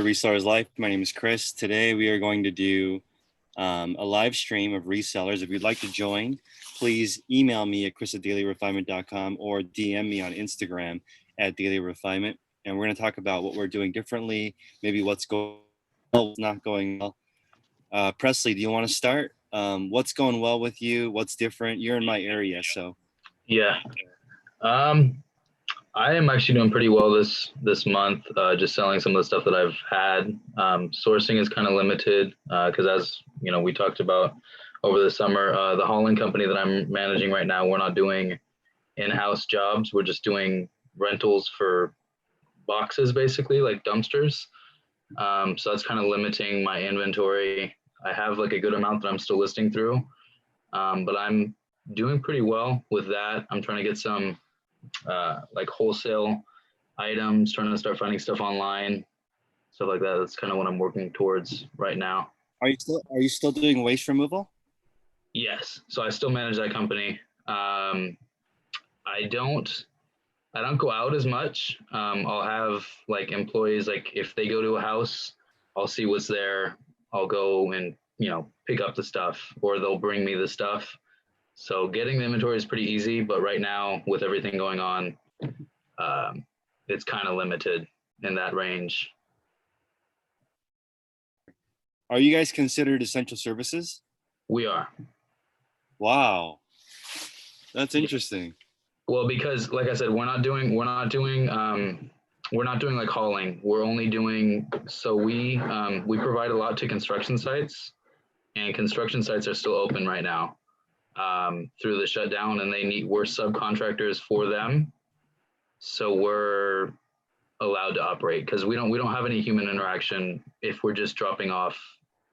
Resellers Life. My name is Chris. Today we are going to do a live stream of resellers. If you'd like to join, please email me at chris@dailyrefinement.com or DM me on Instagram at dailyrefinement. And we're going to talk about what we're doing differently, maybe what's going well, what's not going well. Presley, do you want to start? What's going well with you? What's different? You're in my area, so. Yeah. I am actually doing pretty well this month, just selling some of the stuff that I've had. Sourcing is kind of limited because as you know, we talked about over the summer, the hauling company that I'm managing right now, we're not doing in-house jobs. We're just doing rentals for boxes, basically like dumpsters. So that's kind of limiting my inventory. I have like a good amount that I'm still listing through, but I'm doing pretty well with that. I'm trying to get some like wholesale items, trying to start finding stuff online, stuff like that. That's kind of what I'm working towards right now. Are you still doing waste removal? Yes. So I still manage that company. I don't go out as much. I'll have like employees, like if they go to a house, I'll see what's there. I'll go and, pick up the stuff, or they'll bring me the stuff. So getting the inventory is pretty easy, but right now with everything going on, it's kind of limited in that range. Are you guys considered essential services? We are. Wow, that's interesting. Well, because like I said, we're not doing like hauling. We're only doing, so we provide a lot to construction sites, and construction sites are still open right now through the shutdown, and we're subcontractors for them. So we're allowed to operate because we don't have any human interaction if we're just dropping off,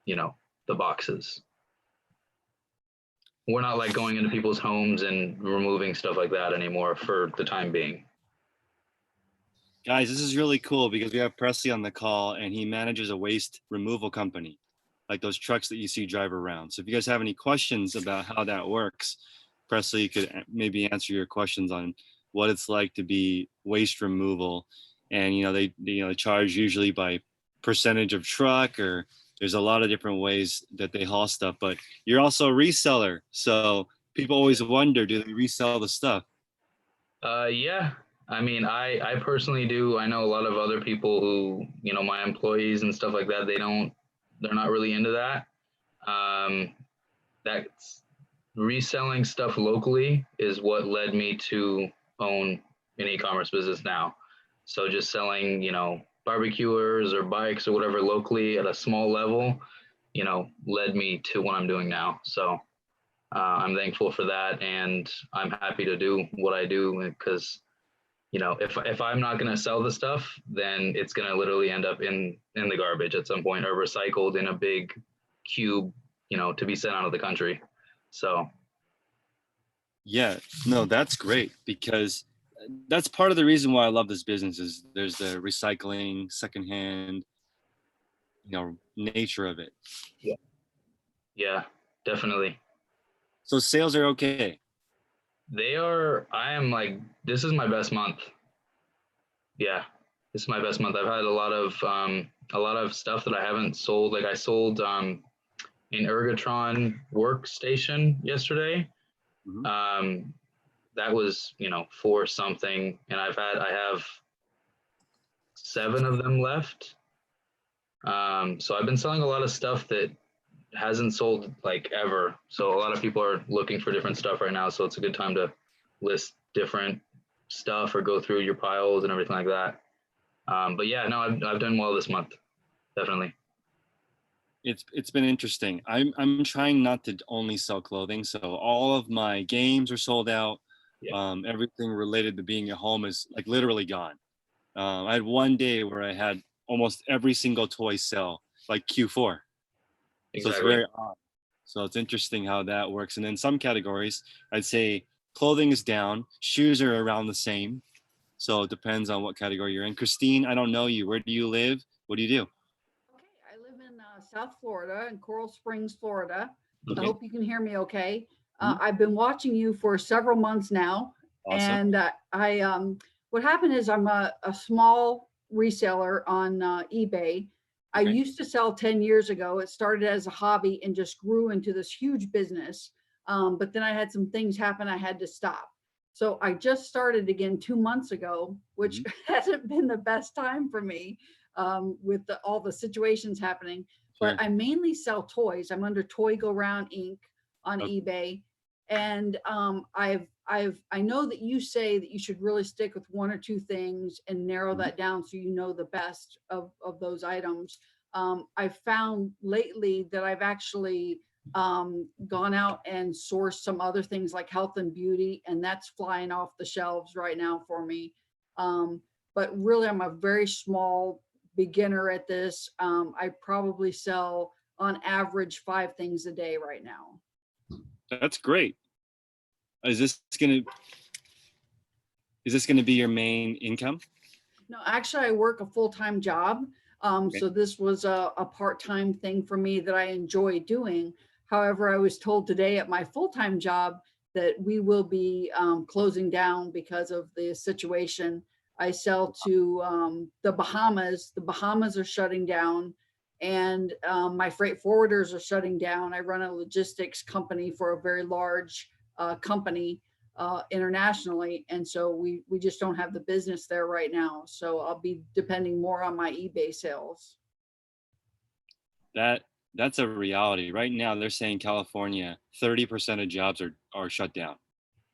the boxes. We're not like going into people's homes and removing stuff like that anymore for the time being. Guys, this is really cool because we have Presley on the call and he manages a waste removal company, like those trucks that you see drive around. So if you guys have any questions about how that works, Presley could maybe answer your questions on what it's like to be waste removal. And, they charge usually by percentage of truck, or there's a lot of different ways that they haul stuff, but you're also a reseller. So people always wonder, do they resell the stuff? Yeah. I mean, I personally do. I know a lot of other people who, my employees and stuff like that, they're not really into that. That's reselling stuff locally is what led me to own an e-commerce business now. So just selling, barbecuers or bikes or whatever locally at a small level, led me to what I'm doing now. So I'm thankful for that, and I'm happy to do what I do because, if I'm not going to sell the stuff, then it's going to literally end up in the garbage at some point or recycled in a big cube, to be sent out of the country. So. Yeah, no, that's great because that's part of the reason why I love this business is there's the recycling, secondhand, nature of it. Yeah, definitely. So sales are okay. They are. This is my best month. Yeah, this is my best month. I've had a lot of stuff that I haven't sold. Like I sold an Ergotron workstation yesterday. Mm-hmm. That was, for something, and I have 7 of them left. So I've been selling a lot of stuff that hasn't sold like ever. So a lot of people are looking for different stuff right now. So it's a good time to list different stuff or go through your piles and everything like that. But yeah, no, I've done well this month. Definitely. It's been interesting. I'm trying not to only sell clothing. So all of my games are sold out. Yeah. Everything related to being at home is like literally gone. I had one day where I had almost every single toy sell, like Q4. Exactly. So it's very odd. So it's interesting how that works. And then some categories, I'd say clothing is down, shoes are around the same. So it depends on what category you're in. Christine, I don't know you. Where do you live? What do you do? Okay, I live in South Florida, in Coral Springs, Florida. Okay. I hope you can hear me okay. I've been watching you for several months now. Awesome. And what happened is I'm a small reseller on eBay. I Okay. used to sell 10 years ago. It started as a hobby and just grew into this huge business. But then I had some things happen. I had to stop. So I just started again 2 months ago, which hasn't been the best time for me with all the situations happening. But Sure. I mainly sell toys. I'm under Toy Go Round Inc. on Okay. eBay. And I know that you say that you should really stick with one or two things and narrow that down so you know the best of those items. I've found lately that I've actually gone out and sourced some other things like health and beauty, and that's flying off the shelves right now for me. But really, I'm a very small beginner at this. I probably sell on average 5 things a day right now. That's great. Is this gonna be your main income? No, actually, I work a full-time job. Okay. So this was a part-time thing for me that I enjoy doing. However, I was told today at my full-time job that we will be closing down because of the situation. I sell to the Bahamas. The Bahamas are shutting down, and my freight forwarders are shutting down. I run a logistics company for a very large company internationally, and so we just don't have the business there right now. So I'll be depending more on my eBay sales. That's a reality. Right now, they're saying California, 30% of jobs are shut down.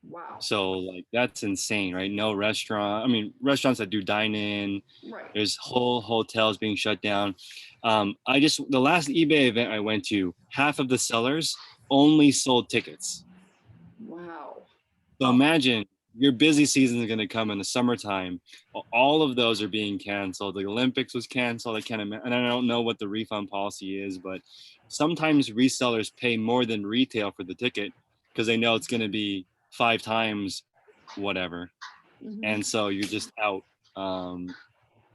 Wow. So like that's insane, right? No restaurant. I mean, restaurants that do dine in. Right. There's whole hotels being shut down. The last eBay event I went to, half of the sellers only sold tickets. Wow. So imagine your busy season is going to come in the summertime. All of those are being canceled. The Olympics was canceled. And I don't know what the refund policy is, but sometimes resellers pay more than retail for the ticket because they know it's going to be 5 times whatever. And so you're just out. And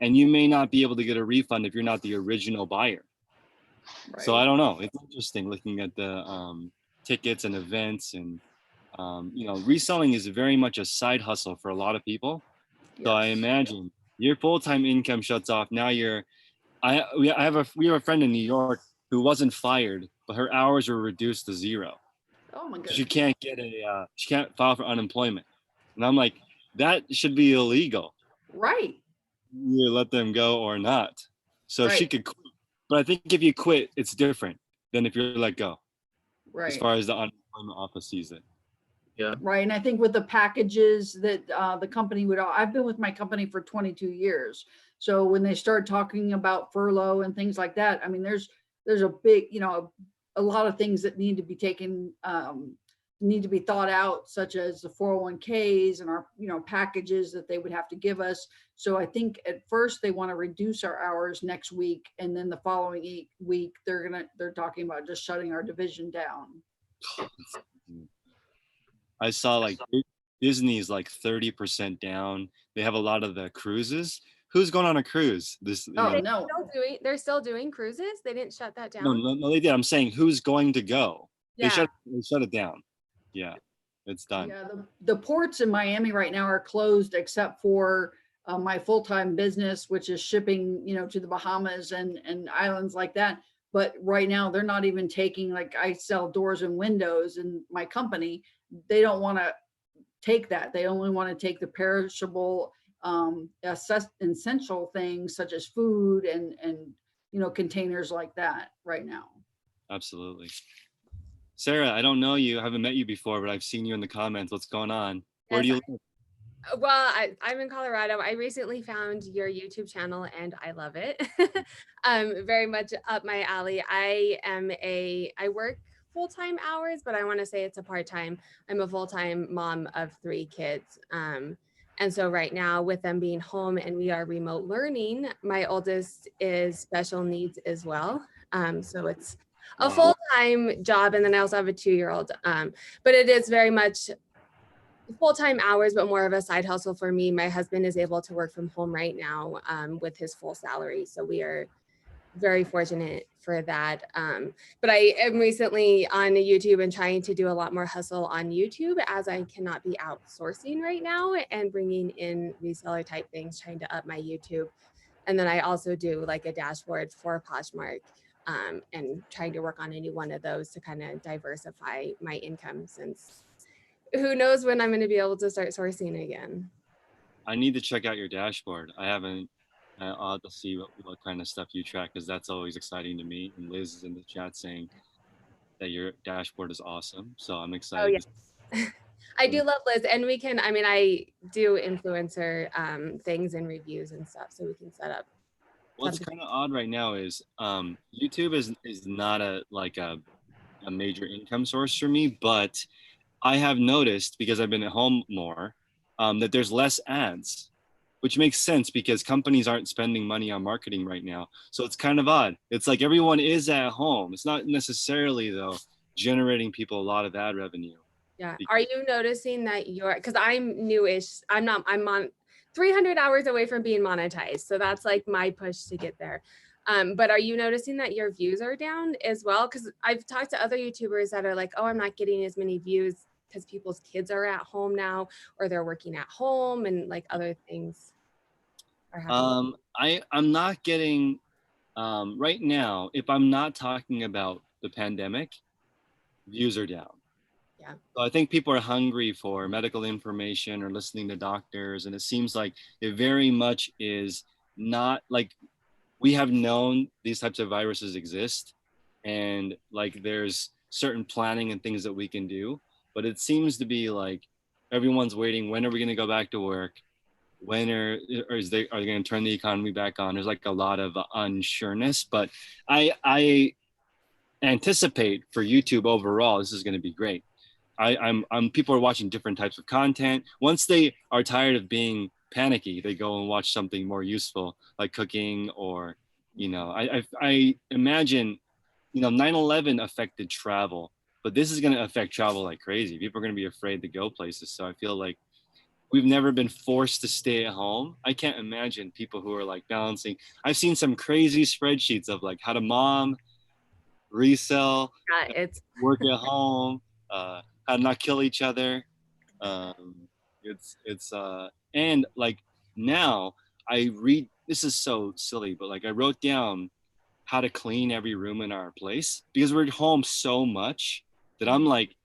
you may not be able to get a refund if you're not the original buyer. Right. So I don't know. It's interesting looking at the tickets and events, and reselling is very much a side hustle for a lot of people. So I Yes. imagine your full-time income shuts off. Now we have a friend in New York who wasn't fired, but her hours were reduced to 0. Oh my So she goodness. can't she can't file for unemployment. And I'm like, that should be illegal. Right. You let them go or not. So she Right. could quit. But I think if you quit, it's different than if you're let go, as Right. far as the unemployment office sees it. Yeah. Right. And I think with the packages that the company would, I've been with my company for 22 years. So when they start talking about furlough and things like that, I mean, there's a big, a lot of things that need to be taken, need to be thought out, such as the 401ks and our, packages that they would have to give us. So I think at first they want to reduce our hours next week. And then the following week, they're talking about just shutting our division down. I saw like Disney's like 30% down. They have a lot of the cruises. Who's going on a cruise? Oh, no. They're still doing cruises. They didn't shut that No, down. no, they did. I'm saying who's going to go? They Yeah. shut it down. Yeah, it's done. Yeah, the ports in Miami right now are closed except for my full-time business, which is shipping, to the Bahamas and islands like that. But right now they're not even taking, like, I sell doors and windows in my company. They don't want to take that. They only want to take the perishable, essential things such as food and containers like that right now. Absolutely. Sarah, I don't know you. I haven't met you before, but I've seen you in the comments. What's going on? Where do you live? Well, I'm in Colorado. I recently found your YouTube channel and I love it. Very much up my alley. I work full-time hours, but I want to say it's a part-time. I'm a full-time mom of 3 kids. And so right now with them being home and we are remote learning, my oldest is special needs as well. So it's a full-time job. And then I also have a 2-year-old. But it is very much full-time hours, but more of a side hustle for me. My husband is able to work from home right now with his full salary. So we are very fortunate for that. But I am recently on YouTube and trying to do a lot more hustle on YouTube as I cannot be outsourcing right now and bringing in reseller type things, trying to up my YouTube And then I also do like a dashboard for Poshmark, and trying to work on a new one of those to kind of diversify my income, since who knows when I'm going to be able to start sourcing again. I need to check out your dashboard. I haven't. I'll have to see what kind of stuff you track, because that's always exciting to me. And Liz is in the chat saying that your dashboard is awesome. So I'm Oh excited. yeah. I do love Liz, and we can, I mean, I do influencer things and reviews and stuff, so we can set up. What's kind of odd right now is YouTube is not a major income source for me, but I have noticed, because I've been at home more, that there's less ads, which makes sense because companies aren't spending money on marketing right now. So it's kind of odd. It's like everyone is at home. It's not necessarily, though, generating people a lot of ad revenue. Yeah. Are you noticing that because I'm newish, I'm on 300 hours away from being monetized. So that's like my push to get there. But are you noticing that your views are down as well? Because I've talked to other YouTubers that are like, oh, I'm not getting as many views because people's kids are at home now, or they're working at home, and like other things are happening. I'm not getting, right now, if I'm not talking about the pandemic, views are down. Yeah. So I think people are hungry for medical information or listening to doctors. And it seems like it very much is not like, we have known these types of viruses exist, and like there's certain planning and things that we can do, but it seems to be like everyone's waiting. When are we going to go back to work? When are they going to turn the economy back on? There's like a lot of unsureness, but I anticipate for YouTube overall, this is going to be great. I'm people are watching different types of content. Once they are tired of being panicky, they go and watch something more useful, like cooking, or, I imagine, 9/11 affected travel, but this is going to affect travel like crazy. People are going to be afraid to go places. So I feel like we've never been forced to stay at home. I can't imagine people who are like balancing. I've seen some crazy spreadsheets of like how to mom, resell, It's work at home, how to not kill each other. And like now I read, this is so silly, but like I wrote down how to clean every room in our place, because we're at home so much that I'm like,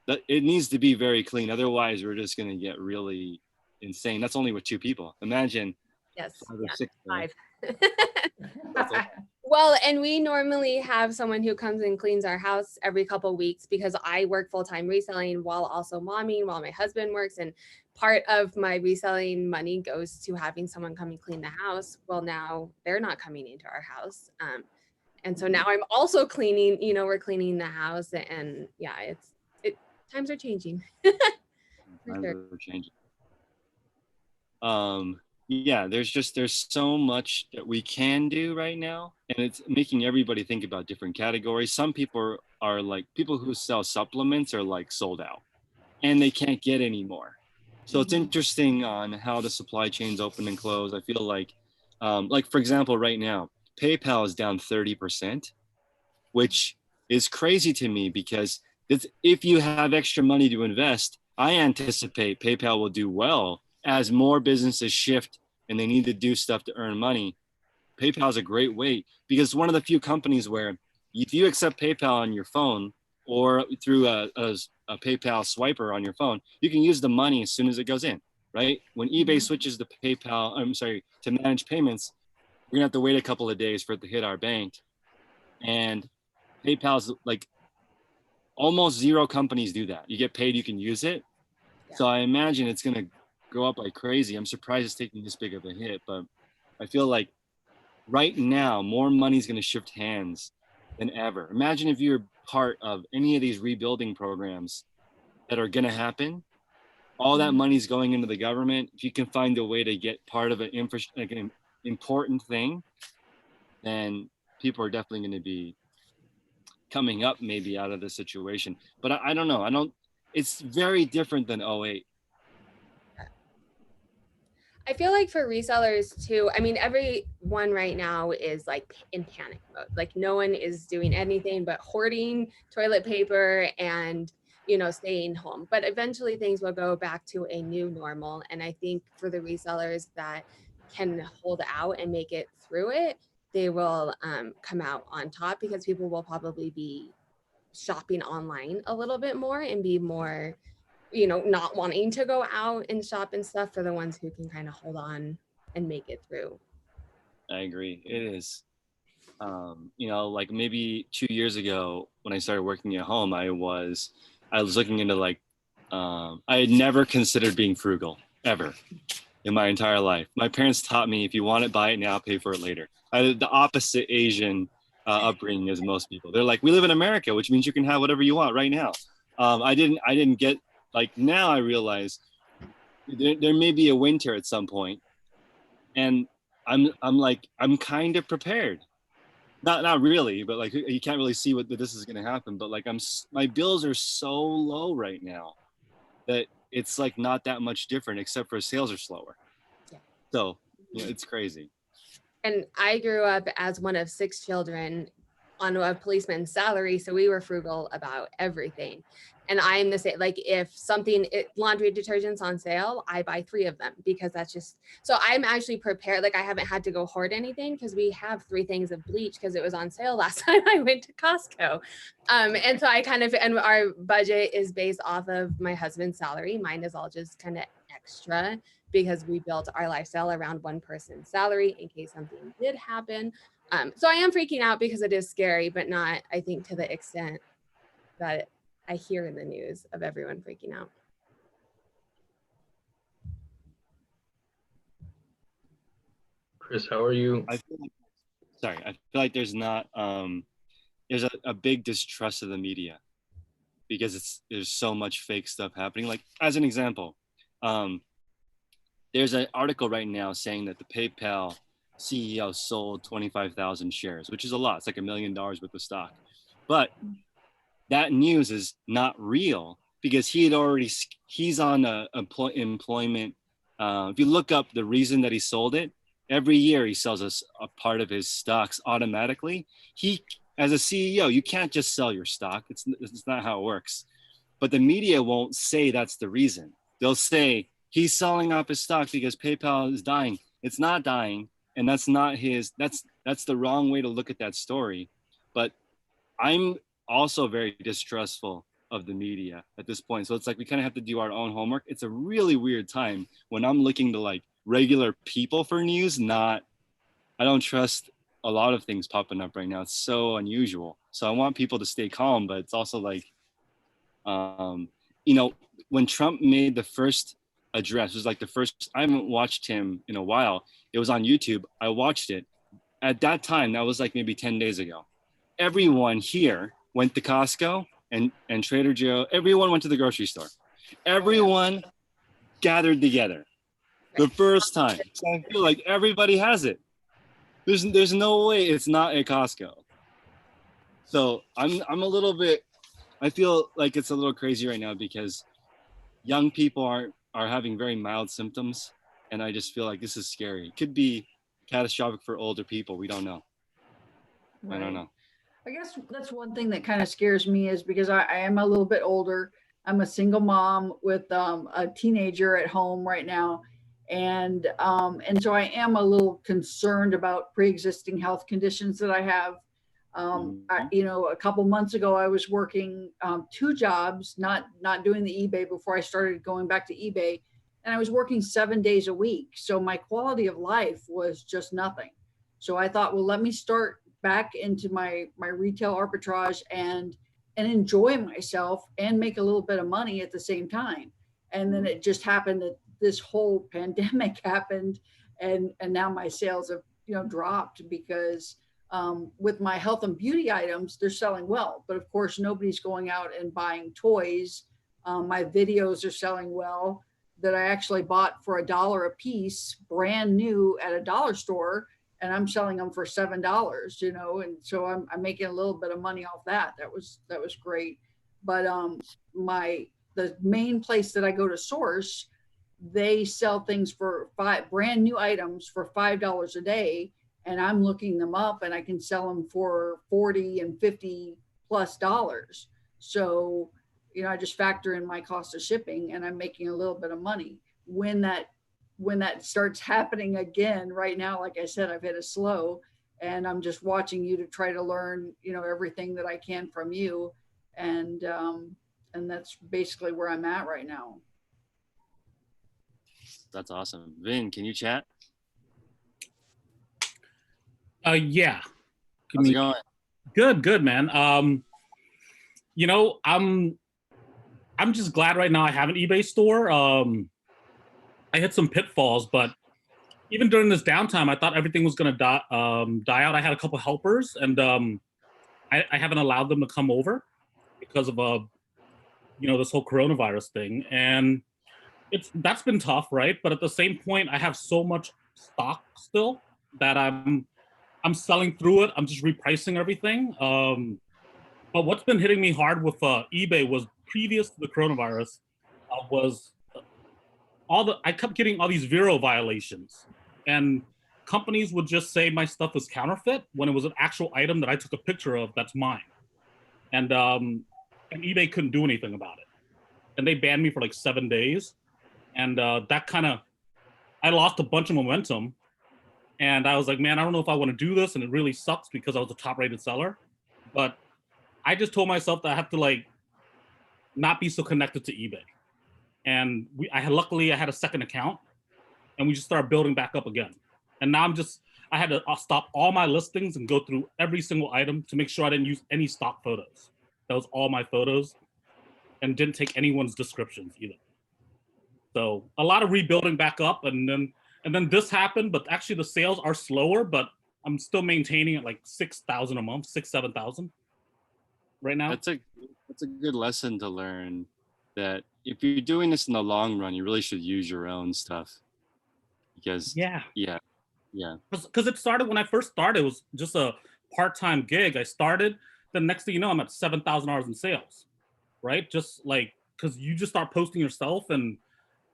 that it needs to be very clean. Otherwise we're just going to get really insane. That's only with 2 people. Imagine yes, 5 or 6. 5. That's Well, and we normally have someone who comes and cleans our house every couple of weeks, because I work full-time reselling while also momming while my husband works. And part of my reselling money goes to having someone come and clean the house. Well, now they're not coming into our house. And so now I'm also cleaning, we're cleaning the house, and yeah, times are changing. Times are changing. Yeah, there's so much that we can do right now, and it's making everybody think about different categories. Some people are like, people who sell supplements are like sold out and they can't get any more. So it's interesting on how the supply chains open and close. I feel like for example, right now, PayPal is down 30%, which is crazy to me, because if you have extra money to invest, I anticipate PayPal will do well as more businesses shift and they need to do stuff to earn money. PayPal is a great way, because one of the few companies where if you accept PayPal on your phone or through a PayPal swiper on your phone, you can use the money as soon as it goes in, right? When eBay switches to to manage payments, we're gonna have to wait a couple of days for it to hit our bank. And PayPal's like, almost 0 companies do that. You get paid, you can use it. Yeah. So I imagine it's going to go up like crazy. I'm surprised it's taking this big of a hit, but I feel like right now, more money is going to shift hands than ever. Imagine if you're part of any of these rebuilding programs that are going to happen. All that money is going into the government. If you can find a way to get part of an important thing, then people are definitely going to be coming up maybe out of the situation. But I don't know. It's very different than 08. I feel like for resellers too, I mean, everyone right now is like in panic mode. Like no one is doing anything but hoarding toilet paper and, staying home. But eventually things will go back to a new normal. And I think for the resellers that can hold out and make it through it, they will come out on top, because people will probably be shopping online a little bit more and be more, not wanting to go out and shop and stuff, for the ones who can kind of hold on and make it through. I agree. It is. Like maybe 2 years ago when I started working at home, I was looking into like, I had never considered being frugal ever in my entire life. My parents taught me, if you want it, buy it now, pay for it later. I had the opposite Asian upbringing as most people. They're like, we live in America, which means you can have whatever you want right now. I didn't get, like, now I realize there may be a winter at some point, and I'm kind of prepared. Not really, but like you can't really see what this is going to happen. But like my bills are so low right now that it's like not that much different, except for sales are slower. Yeah. So it's crazy. And I grew up as one of 6 children on a policeman's salary, so we were frugal about everything. And I'm the same. Like, if laundry detergent's on sale, I buy 3 of them, because that's just, so I'm actually prepared. Like, I haven't had to go hoard anything, because we have 3 things of bleach because it was on sale last time I went to Costco. And so and our budget is based off of my husband's salary. Mine is all just kind of extra, because we built our lifestyle around one person's salary in case something did happen. So I am freaking out, because it is scary, but not, I think, to the extent that I hear in the news of everyone freaking out. Chris, how are you? I feel like there's not there's a big distrust of the media, because there's so much fake stuff happening. Like, as an example, there's an article right now saying that the PayPal CEO sold 25,000 shares, which is a lot. It's like $1 million worth of stock. But that news is not real, because he's on employment. If you look up the reason that he sold it, every year he sells us a part of his stocks automatically. As a CEO, you can't just sell your stock. It's not how it works. But the media won't say that's the reason. They'll say he's selling off his stock because PayPal is dying. It's not dying. And that's the wrong way to look at that story. But I'm also very distrustful of the media at this point. So it's like we kind of have to do our own homework. It's a really weird time when I'm looking to like regular people for news. I don't trust a lot of things popping up right now. It's so unusual. So I want people to stay calm, but it's also like, when Trump made the first address, it was like I haven't watched him in a while. It was on YouTube. I watched it. At that time, that was like maybe 10 days ago. Everyone here went to Costco and Trader Joe. Everyone went to the grocery store. Everyone gathered together the first time. So I feel like everybody has it. There's no way it's not at Costco. So I'm a little bit, I feel like it's a little crazy right now, because young people are having very mild symptoms, and I just feel like this is scary. It could be catastrophic for older people. We don't know. Right. I don't know. I guess that's one thing that kind of scares me, is because I am a little bit older. I'm a single mom with a teenager at home right now. And so I am a little concerned about pre-existing health conditions that I have. A couple months ago, I was working 2 jobs, not doing the eBay before I started going back to eBay. And I was working 7 days a week. So my quality of life was just nothing. So I thought, well, let me start back into my retail arbitrage and enjoy myself and make a little bit of money at the same time. And then it just happened that this whole pandemic happened, and now my sales have dropped, because with my health and beauty items, they're selling well, but of course nobody's going out and buying toys. My videos are selling well, that I actually bought for $1 a piece, brand new at a dollar store, and I'm selling them for $7, and so I'm making a little bit of money off that. That was great. But the main place that I go to source, they sell things for brand new items for $5 a day, and I'm looking them up, and I can sell them for $40 and $50+ dollars. So, I just factor in my cost of shipping, and I'm making a little bit of money. When that when that starts happening again. Right now, like I said, I've hit a slow, and I'm just watching you to try to learn, everything that I can from you. And that's basically where I'm at right now. That's awesome. Vin, can you chat? Yeah. How's it going? Good, man. I'm just glad right now I have an eBay store. I hit some pitfalls, but even during this downtime, I thought everything was gonna die out. I had a couple helpers, and I haven't allowed them to come over because of this whole coronavirus thing, and that's been tough, right? But at the same point, I have so much stock still that I'm selling through it. I'm just repricing everything. But what's been hitting me hard with eBay was previous to the coronavirus was I kept getting all these Vero violations, and companies would just say my stuff was counterfeit when it was an actual item that I took a picture of that's mine, and eBay couldn't do anything about it, and they banned me for like 7 days, and that kind of I lost a bunch of momentum, and I was like, man, I don't know if I want to do this, and it really sucks because I was a top-rated seller, but I just told myself that I have to like not be so connected to eBay. And luckily I had a second account, and we just started building back up again. And now I had to stop all my listings and go through every single item to make sure I didn't use any stock photos. That was all my photos, and didn't take anyone's descriptions either. So a lot of rebuilding back up, and then this happened, but actually the sales are slower, but I'm still maintaining at like 6,000 a month, 7,000 right now. That's a good lesson to learn, that if you're doing this in the long run, you really should use your own stuff, because yeah. Because it started when I first started, it was just a part-time gig. I started, the next thing you know, I'm at $7,000 in sales, right? Just like, because you just start posting yourself, and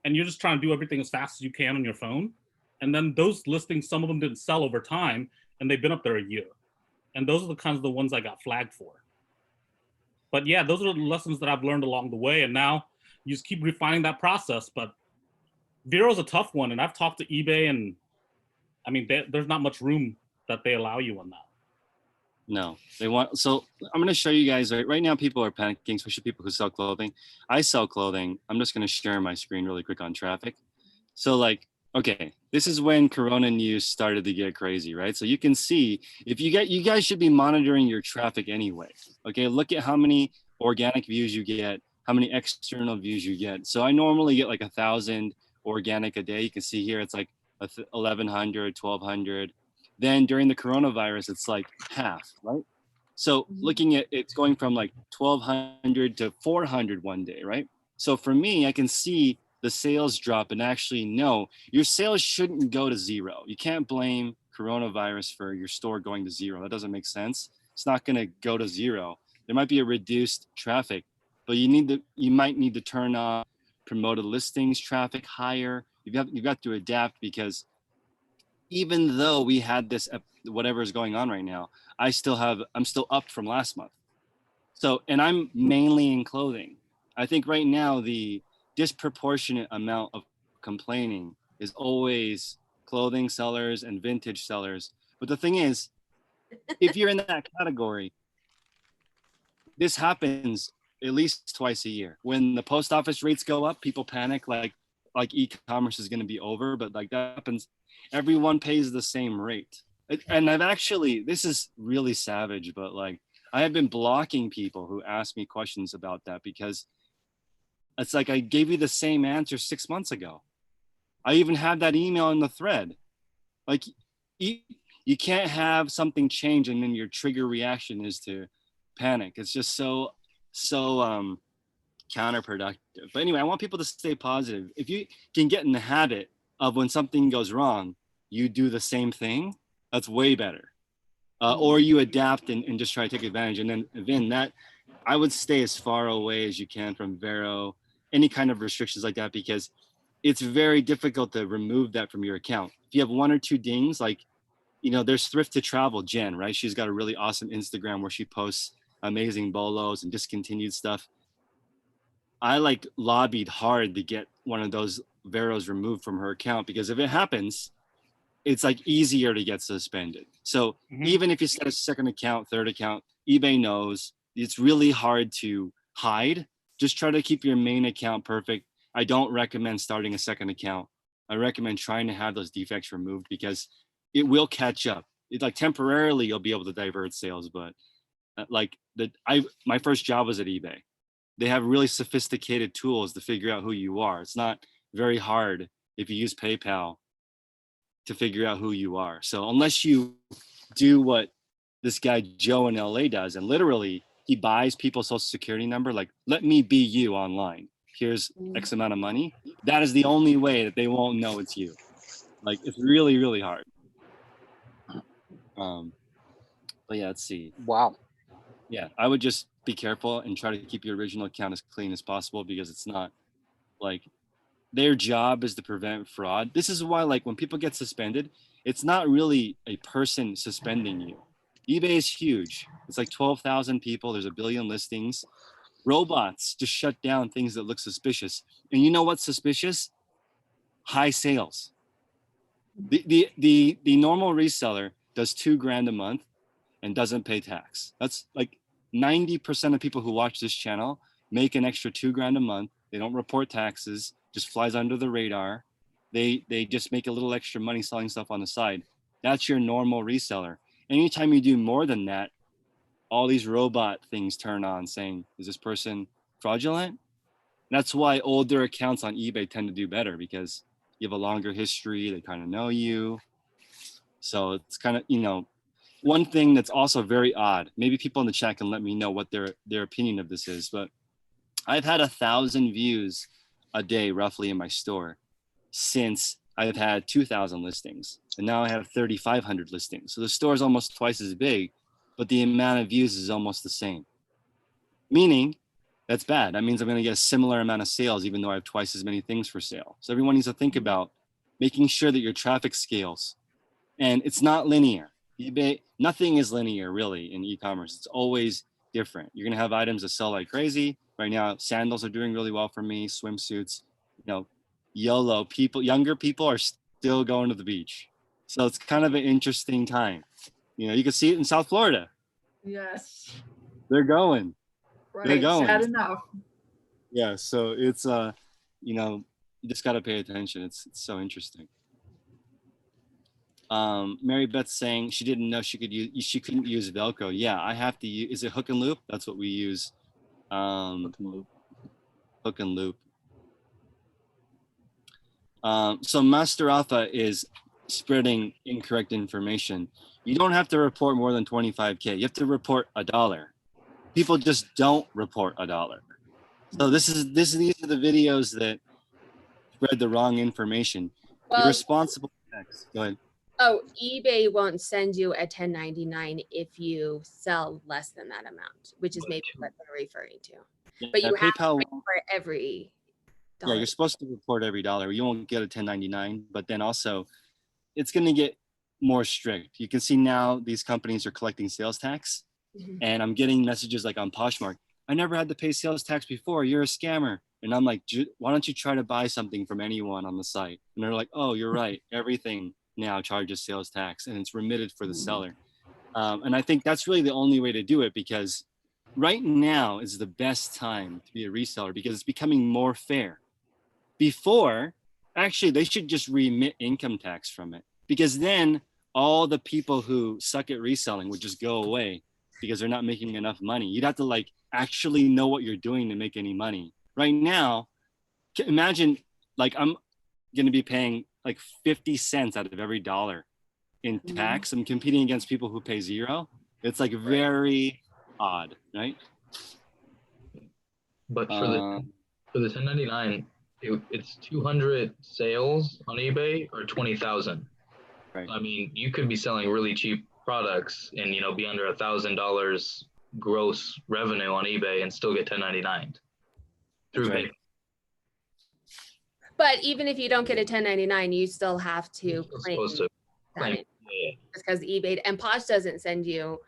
you're just trying to do everything as fast as you can on your phone. And then those listings, some of them didn't sell over time, and they've been up there a year. And those are the kinds of the ones I got flagged for. But yeah, those are the lessons that I've learned along the way. And now you just keep refining that process. But Vero's a tough one. And I've talked to eBay, and I mean, there's not much room that they allow you on that. No, so I'm going to show you guys right now. People are panicking, especially people who sell clothing. I sell clothing. I'm just going to share my screen really quick on traffic. So like, okay, this is when Corona news started to get crazy, right? So you can see, you guys should be monitoring your traffic anyway. Okay, look at how many organic views you get, how many external views you get. So I normally get like 1,000 organic a day. You can see here it's like 1,100, 1,200. Then during the coronavirus, it's like half, right? So looking at it's going from like 1,200 to 400 one day, right? So for me, I can see the sales drop, and actually, no, your sales shouldn't go to zero. You can't blame coronavirus for your store going to zero. That doesn't make sense. It's not going to go to zero. There might be a reduced traffic, but you might need to turn on promoted listings traffic higher. You've got to adapt, because even though we had this, whatever is going on right now, I'm still up from last month. So, and I'm mainly in clothing. I think right now the disproportionate amount of complaining is always clothing sellers and vintage sellers. But the thing is, if you're in that category, this happens at least twice a year. When the post office rates go up, people panic like e-commerce is going to be over, but like that happens. Everyone pays the same rate. And this is really savage, but like I have been blocking people who ask me questions about that, because it's like I gave you the same answer 6 months ago. I even had that email in the thread. Like you can't have something change and then your trigger reaction is to panic. It's just so counterproductive. But anyway, I want people to stay positive. If you can get in the habit of when something goes wrong, you do the same thing, that's way better. Or you adapt and just try to take advantage. And then Vin, that I would stay as far away as you can from Vero, any kind of restrictions like that, because it's very difficult to remove that from your account. If you have 1 or 2 dings, like, there's Thrift to Travel, Jen, right? She's got a really awesome Instagram where she posts amazing bolos and discontinued stuff. I like lobbied hard to get one of those Vero's removed from her account, because if it happens, it's like easier to get suspended. So even if you set a second account, third account, eBay knows it's really hard to hide. Just try to keep your main account perfect. I don't recommend starting a second account. I recommend trying to have those defects removed, because it will catch up. It, like, temporarily you'll be able to divert sales, but like my first job was at eBay. They have really sophisticated tools to figure out who you are. It's not very hard if you use PayPal to figure out who you are. So unless you do what this guy Joe in LA does, and literally he buys people's social security number, like, let me be you online. Here's X amount of money. That is the only way that they won't know it's you. Like, it's really, really hard. But yeah, let's see. Wow. Yeah, I would just be careful and try to keep your original account as clean as possible, because it's not like, their job is to prevent fraud. This is why, like, when people get suspended, it's not really a person suspending you. eBay is huge. It's like 12,000 people. There's a billion listings. Robots just shut down things that look suspicious. And you know what's suspicious? High sales. The normal reseller does $2,000 a month and doesn't pay tax. That's like 90% of people who watch this channel make an extra $2,000 a month. They don't report taxes, just flies under the radar. They just make a little extra money selling stuff on the side. That's your normal reseller. Anytime you do more than that, all these robot things turn on saying, is this person fraudulent? That's why older accounts on eBay tend to do better, because you have a longer history. They kind of know you. So it's kind of, one thing that's also very odd. Maybe people in the chat can let me know what their opinion of this is, but I've had 1,000 views a day roughly in my store since I've had 2,000 listings, and now I have 3,500 listings. So the store is almost twice as big, but the amount of views is almost the same. Meaning, that's bad. That means I'm going to get a similar amount of sales, even though I have twice as many things for sale. So everyone needs to think about making sure that your traffic scales, and it's not linear. eBay, nothing is linear really in e-commerce. It's always different. You're going to have items that sell like crazy. Right now, sandals are doing really well for me, swimsuits, YOLO people, younger people are still going to the beach. So it's kind of an interesting time. You can see it in South Florida. Yes. They're going. Right. They're going. Sad enough. Yeah. So it's, you just got to pay attention. It's so interesting. Mary Beth's saying she didn't know she couldn't use Velcro. Yeah, I have to use, is it hook and loop? That's what we use. Hook and loop. So Master Alpha is spreading incorrect information. You don't have to report more than 25K. You have to report $1. People just don't report $1. So these are the videos that spread the wrong information. You're responsible. Next, go ahead. Oh, eBay won't send you a 1099 if you sell less than that amount, which is maybe what they're referring to. But you have to report every dollar. Yeah, you're supposed to report every dollar. You won't get a 1099, but then also it's going to get more strict. You can see now these companies are collecting sales tax, and I'm getting messages like on Poshmark, I never had to pay sales tax before. You're a scammer. And I'm like, why don't you try to buy something from anyone on the site? And they're like, oh, you're right. Everything now charges sales tax, and it's remitted for the seller. And I think that's really the only way to do it, because right now is the best time to be a reseller, because it's becoming more fair. Before, actually, they should just remit income tax from it, because then all the people who suck at reselling would just go away because they're not making enough money. You'd have to actually know what you're doing to make any money. Right now, imagine I'm going to be paying 50 cents out of every dollar in tax. I'm competing against people who pay zero. It's very odd, right? But for the 1099, it's 200 sales on eBay or 20,000. Right. I mean, you could be selling really cheap products and be under $1,000 gross revenue on eBay and still get 1099 through right. PayPal. But even if you don't get a 1099, you still have to claim that because eBay and Posh doesn't send you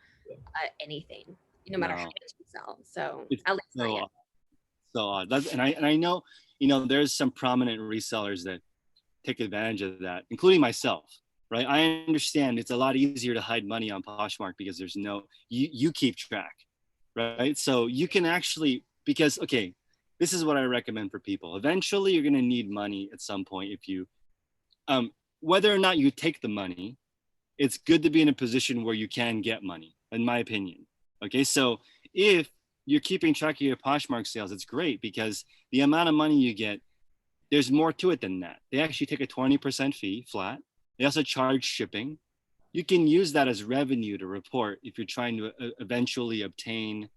anything, no matter how much you sell. So it's at least so odd. And I know there's some prominent resellers that take advantage of that, including myself, right? I understand it's a lot easier to hide money on Poshmark because there's you keep track, right? So you can actually, because, okay, this is what I recommend for people. Eventually you're going to need money at some point. If you, whether or not you take the money, it's good to be in a position where you can get money, in my opinion. Okay, so if you're keeping track of your Poshmark sales, it's great because the amount of money you get, there's more to it than that. They actually take a 20% fee flat. They also charge shipping. You can use that as revenue to report if you're trying to eventually obtain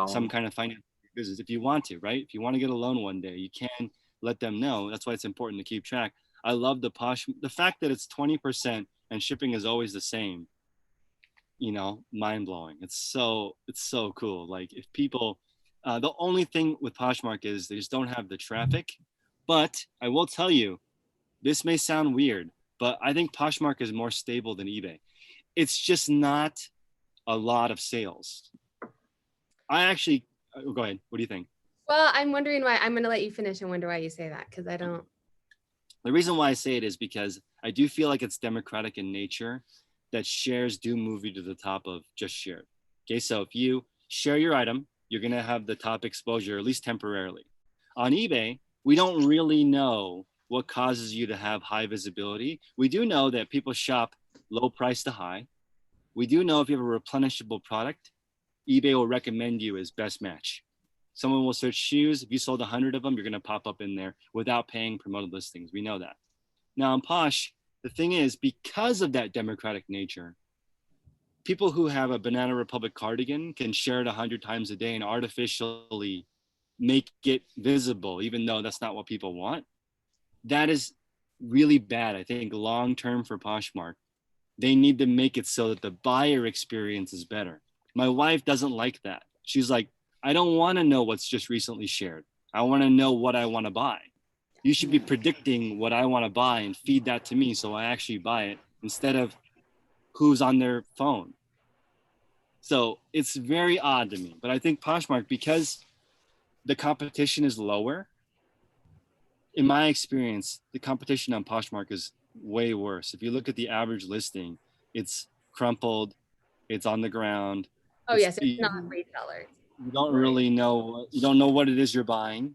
some kind of financial business, if you want to, right? If you want to get a loan one day, you can let them know. That's why it's important to keep track. I love the fact that it's 20% and shipping is always the same, mind blowing. It's so cool. Like, if people, the only thing with Poshmark is they just don't have the traffic. But I will tell you, this may sound weird, but I think Poshmark is more stable than eBay. It's just not a lot of sales. I actually, go ahead. What do you think? Well, I'm wondering why. I'm going to let you finish and wonder why you say that, because I don't. The reason why I say it is because I do feel like it's democratic in nature, that shares do move you to the top of just shared. Okay, so if you share your item, you're going to have the top exposure, at least temporarily. On eBay, we don't really know what causes you to have high visibility. We do know that people shop low price to high. We do know if you have a replenishable product, eBay will recommend you as best match. Someone will search shoes. If you sold 100 of them, you're going to pop up in there without paying promoted listings. We know that. Now on Posh, the thing is, because of that democratic nature, people who have a Banana Republic cardigan can share it 100 times a day and artificially make it visible, even though that's not what people want. That is really bad, I think, long-term for Poshmark. They need to make it so that the buyer experience is better. My wife doesn't like that. She's like, I don't want to know what's just recently shared. I want to know what I want to buy. You should be predicting what I want to buy and feed that to me so I actually buy it instead of who's on their phone. So it's very odd to me. But I think Poshmark, because the competition is lower, in my experience, the competition on Poshmark is way worse. If you look at the average listing, it's crumpled, it's on the ground. Oh, yes, it's not resellers. You don't really know, you don't know what it is you're buying.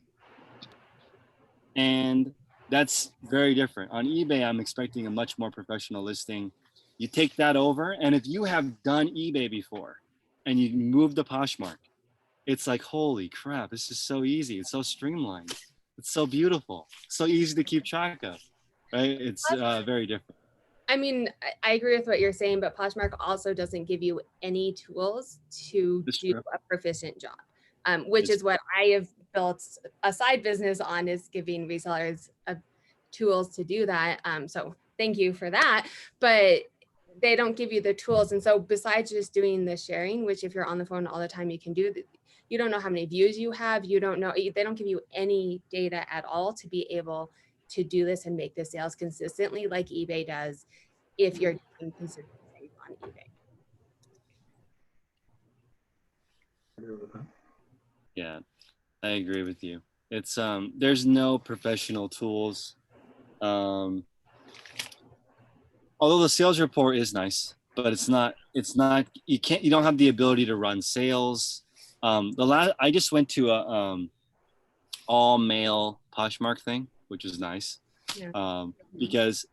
And that's very different. On eBay, I'm expecting a much more professional listing. You take that over, and if you have done eBay before and you move to Poshmark, it's like, holy crap, this is so easy. It's so streamlined. It's so beautiful. So easy to keep track of, right? It's very different. I mean, I agree with what you're saying, but Poshmark also doesn't give you any tools to do a proficient job, which is what I have built a side business on, is giving resellers tools to do that. So thank you for that. But they don't give you the tools. And so besides just doing the sharing, which if you're on the phone all the time, you can do, you don't know how many views you have. You don't know, they don't give you any data at all to be able to do this and make the sales consistently like eBay does if you're doing consistent things on eBay. Yeah, I agree with you. It's there's no professional tools. Although the sales report is nice, but it's not, you don't have the ability to run sales. I just went to a all male Poshmark thing, which was nice. Yeah. Because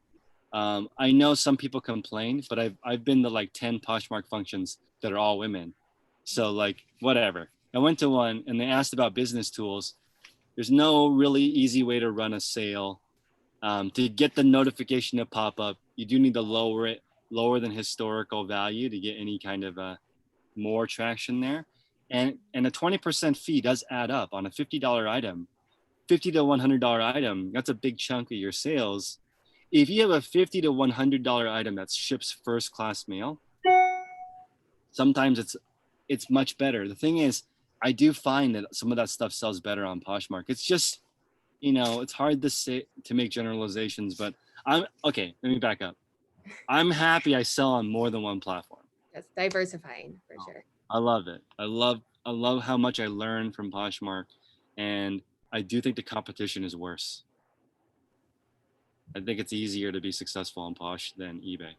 I know some people complain, but I've been to like 10 Poshmark functions that are all women. So like, whatever. I went to one and they asked about business tools. There's no really easy way to run a sale. To get the notification to pop up, you do need to lower it lower than historical value to get any kind of more traction there. And a 20% fee does add up on a $50 item. $50 to $100 item, that's a big chunk of your sales. If you have a $50 to $100 item that ships first class mail, sometimes it's much better. The thing is, I do find that some of that stuff sells better on Poshmark. It's just, it's hard to make generalizations, but okay, let me back up. I'm happy I sell on more than one platform. That's diversifying for sure. I love it. I love how much I learned from Poshmark, and I do think the competition is worse. I think it's easier to be successful on Posh than eBay.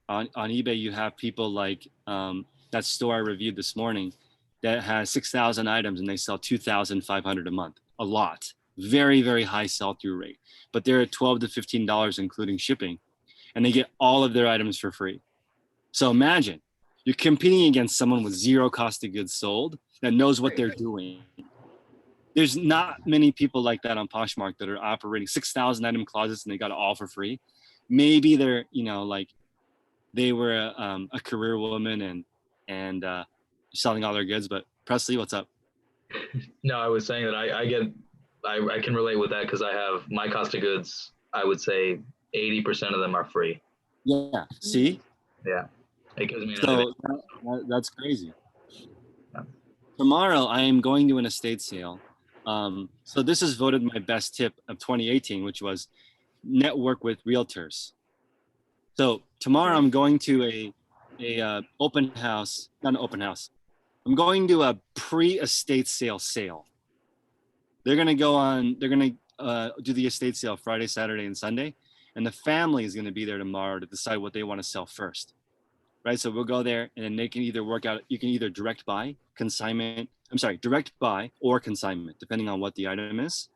On eBay, you have people like that store I reviewed this morning that has 6,000 items and they sell 2,500 a month. A lot. Very, very high sell-through rate. But they're at $12 to $15, including shipping. And they get all of their items for free. So imagine you're competing against someone with zero cost of goods sold that knows what they're doing. There's not many people like that on Poshmark that are operating 6,000 item closets and they got it all for free. Maybe they're, like they were a career woman and selling all their goods. But Presley, what's up? No, I was saying that I can relate with that because I have my cost of goods. I would say 80% of them are free. Yeah. See? Yeah. It gives me an So that's crazy. Yeah. Tomorrow I am going to an estate sale. So this is voted my best tip of 2018, which was network with realtors. So tomorrow I'm going to a open house, not an open house. I'm going to a pre-estate sale. They're going to do the estate sale Friday, Saturday, and Sunday. And the family is going to be there tomorrow to decide what they want to sell first. Right. So we'll go there and then they can either work out, you can either direct buy or consignment, depending on what the item is.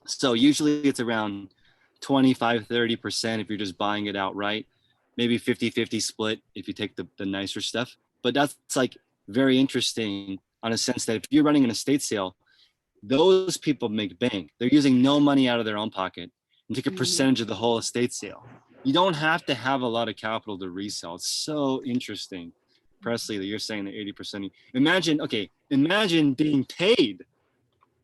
So usually it's around 25-30% if you're just buying it outright, maybe 50-50 split if you take the nicer stuff. But that's like very interesting on a sense that if you're running an estate sale, those people make bank. They're using no money out of their own pocket and take a percentage of the whole estate sale. You don't have to have a lot of capital to resell. It's so interesting, Presley, that you're saying that 80%. Imagine being paid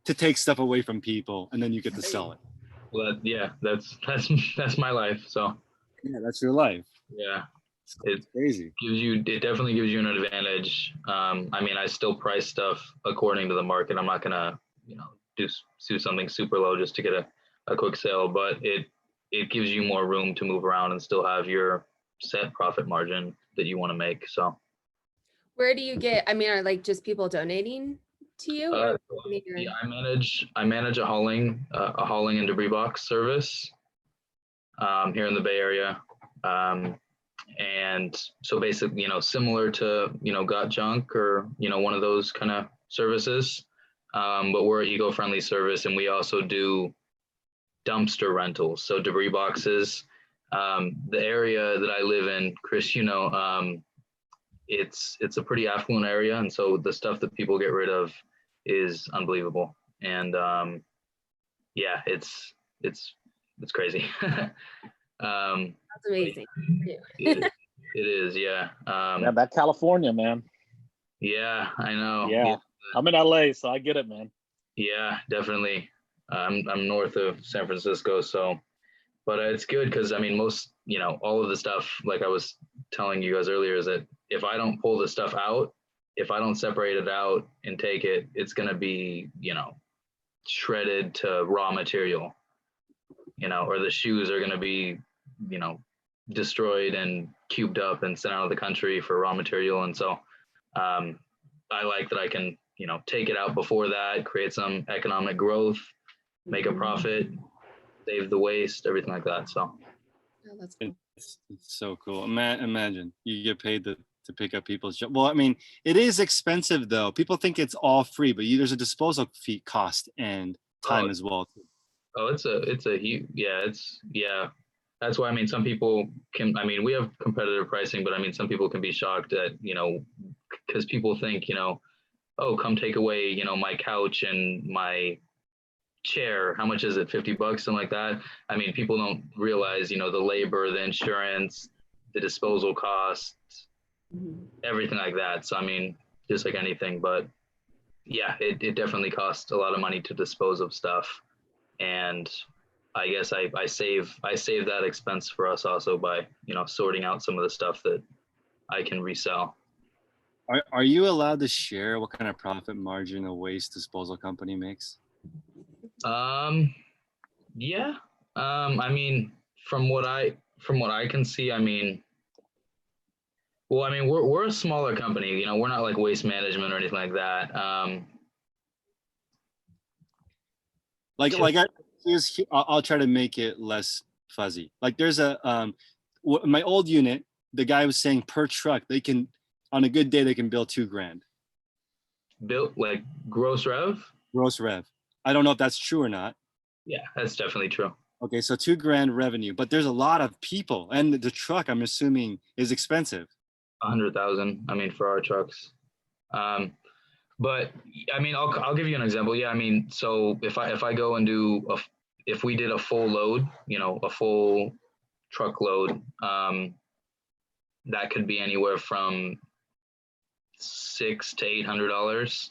to take stuff away from people and then you get to sell it. Well, yeah, that's my life. So yeah, that's your life. Yeah, it's crazy. It definitely gives you an advantage. I still price stuff according to the market. I'm not gonna, do something super low just to get a quick sale, but it gives you more room to move around and still have your set profit margin that you want to make. So where do you get, are like just people donating to you? Yeah, I manage a hauling and debris box service here in the Bay Area. And so basically, similar to, Got Junk or, one of those kind of services. But we're an eco-friendly service, and we also do dumpster rentals, so debris boxes. The area that I live in, Chris, it's a pretty affluent area, and so the stuff that people get rid of is unbelievable. And yeah, it's crazy. That's amazing. It is, yeah. Yeah, that California, man. Yeah, I know. Yeah. I'm in LA, so I get it, man. Yeah, definitely. I'm north of San Francisco, so, but it's good because most, all of the stuff, like I was telling you guys earlier, is that if I don't pull the stuff out, if I don't separate it out and take it, it's gonna be, shredded to raw material, or the shoes are gonna be, destroyed and cubed up and sent out of the country for raw material. And so I like that I can, take it out before that, create some economic growth, make a profit, save the waste, everything like that. So that's cool. It's so cool. Imagine you get paid to pick up people's job. Well, it is expensive though. People think it's all free, but there's a disposal fee cost and time as well. Oh, it's a huge, yeah. That's why, some people can, we have competitive pricing, but some people can be shocked at, because people think, oh, come take away, my couch and my chair. How much is it? $50, something like that. People don't realize, the labor, the insurance, the disposal costs, everything like that. So, just like anything, but yeah, it definitely costs a lot of money to dispose of stuff. And I guess I save that expense for us also by, sorting out some of the stuff that I can resell. Are you allowed to share what kind of profit margin a waste disposal company makes? Yeah. From what I can see, we're a smaller company, we're not like Waste Management or anything like that. I'll try to make it less fuzzy. Like there's my old unit, the guy was saying per truck, they can, on a good day, they can bill $2,000. Built like gross rev? Gross rev. I don't know if that's true or not. Yeah, that's definitely true. Okay, so $2,000 revenue, but there's a lot of people, and the truck, I'm assuming, is expensive. 100,000. I mean, for our trucks. But I mean, I'll give you an example. Yeah, I mean, so if I go and if we did a full load, a full truckload, that could be anywhere from $600 to $800.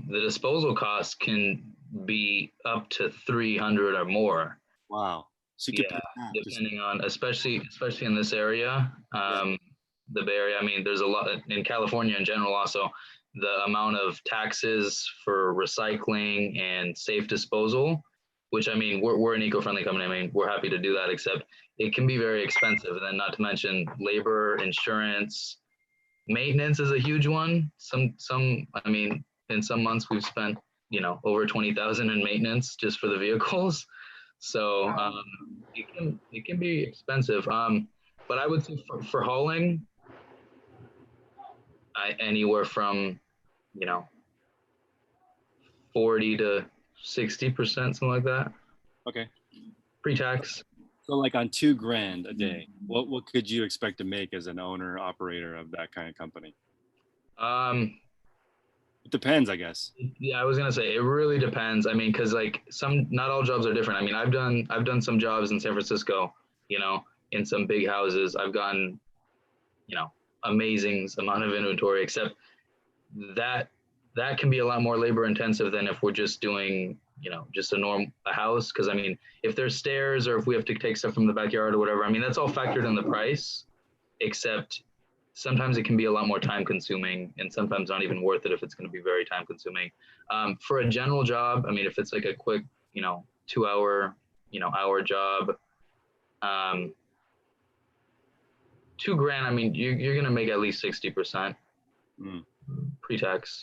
The disposal costs can be up to 300 or more. Wow. So you could depending on, especially in this area, the Bay Area. I mean, there's a lot in California in general. Also, the amount of taxes for recycling and safe disposal, which I mean, we're an eco-friendly company. I mean, we're happy to do that, except it can be very expensive. And then not to mention labor, insurance, maintenance is a huge one. I mean, in some months we've spent, over 20,000 in maintenance just for the vehicles. So it can be expensive. But I would say for hauling, anywhere from 40 to 60%, something like that. Okay. Pre-tax. So like on $2,000 a day, what could you expect to make as an owner operator of that kind of company? It depends, I guess. Yeah, I was gonna say it really depends. I mean, because like not all jobs are different. I mean, I've done some jobs in San Francisco, in some big houses. I've gotten, amazing amount of inventory, except that can be a lot more labor intensive than if we're just doing, just a house. Because I mean, if there's stairs or if we have to take stuff from the backyard or whatever, I mean, that's all factored in the price, except sometimes it can be a lot more time consuming and sometimes not even worth it if it's going to be very time consuming. For a general job, I mean, if it's like a quick, 2-hour, hour job, $2,000, I mean, you're going to make at least 60% pre-tax,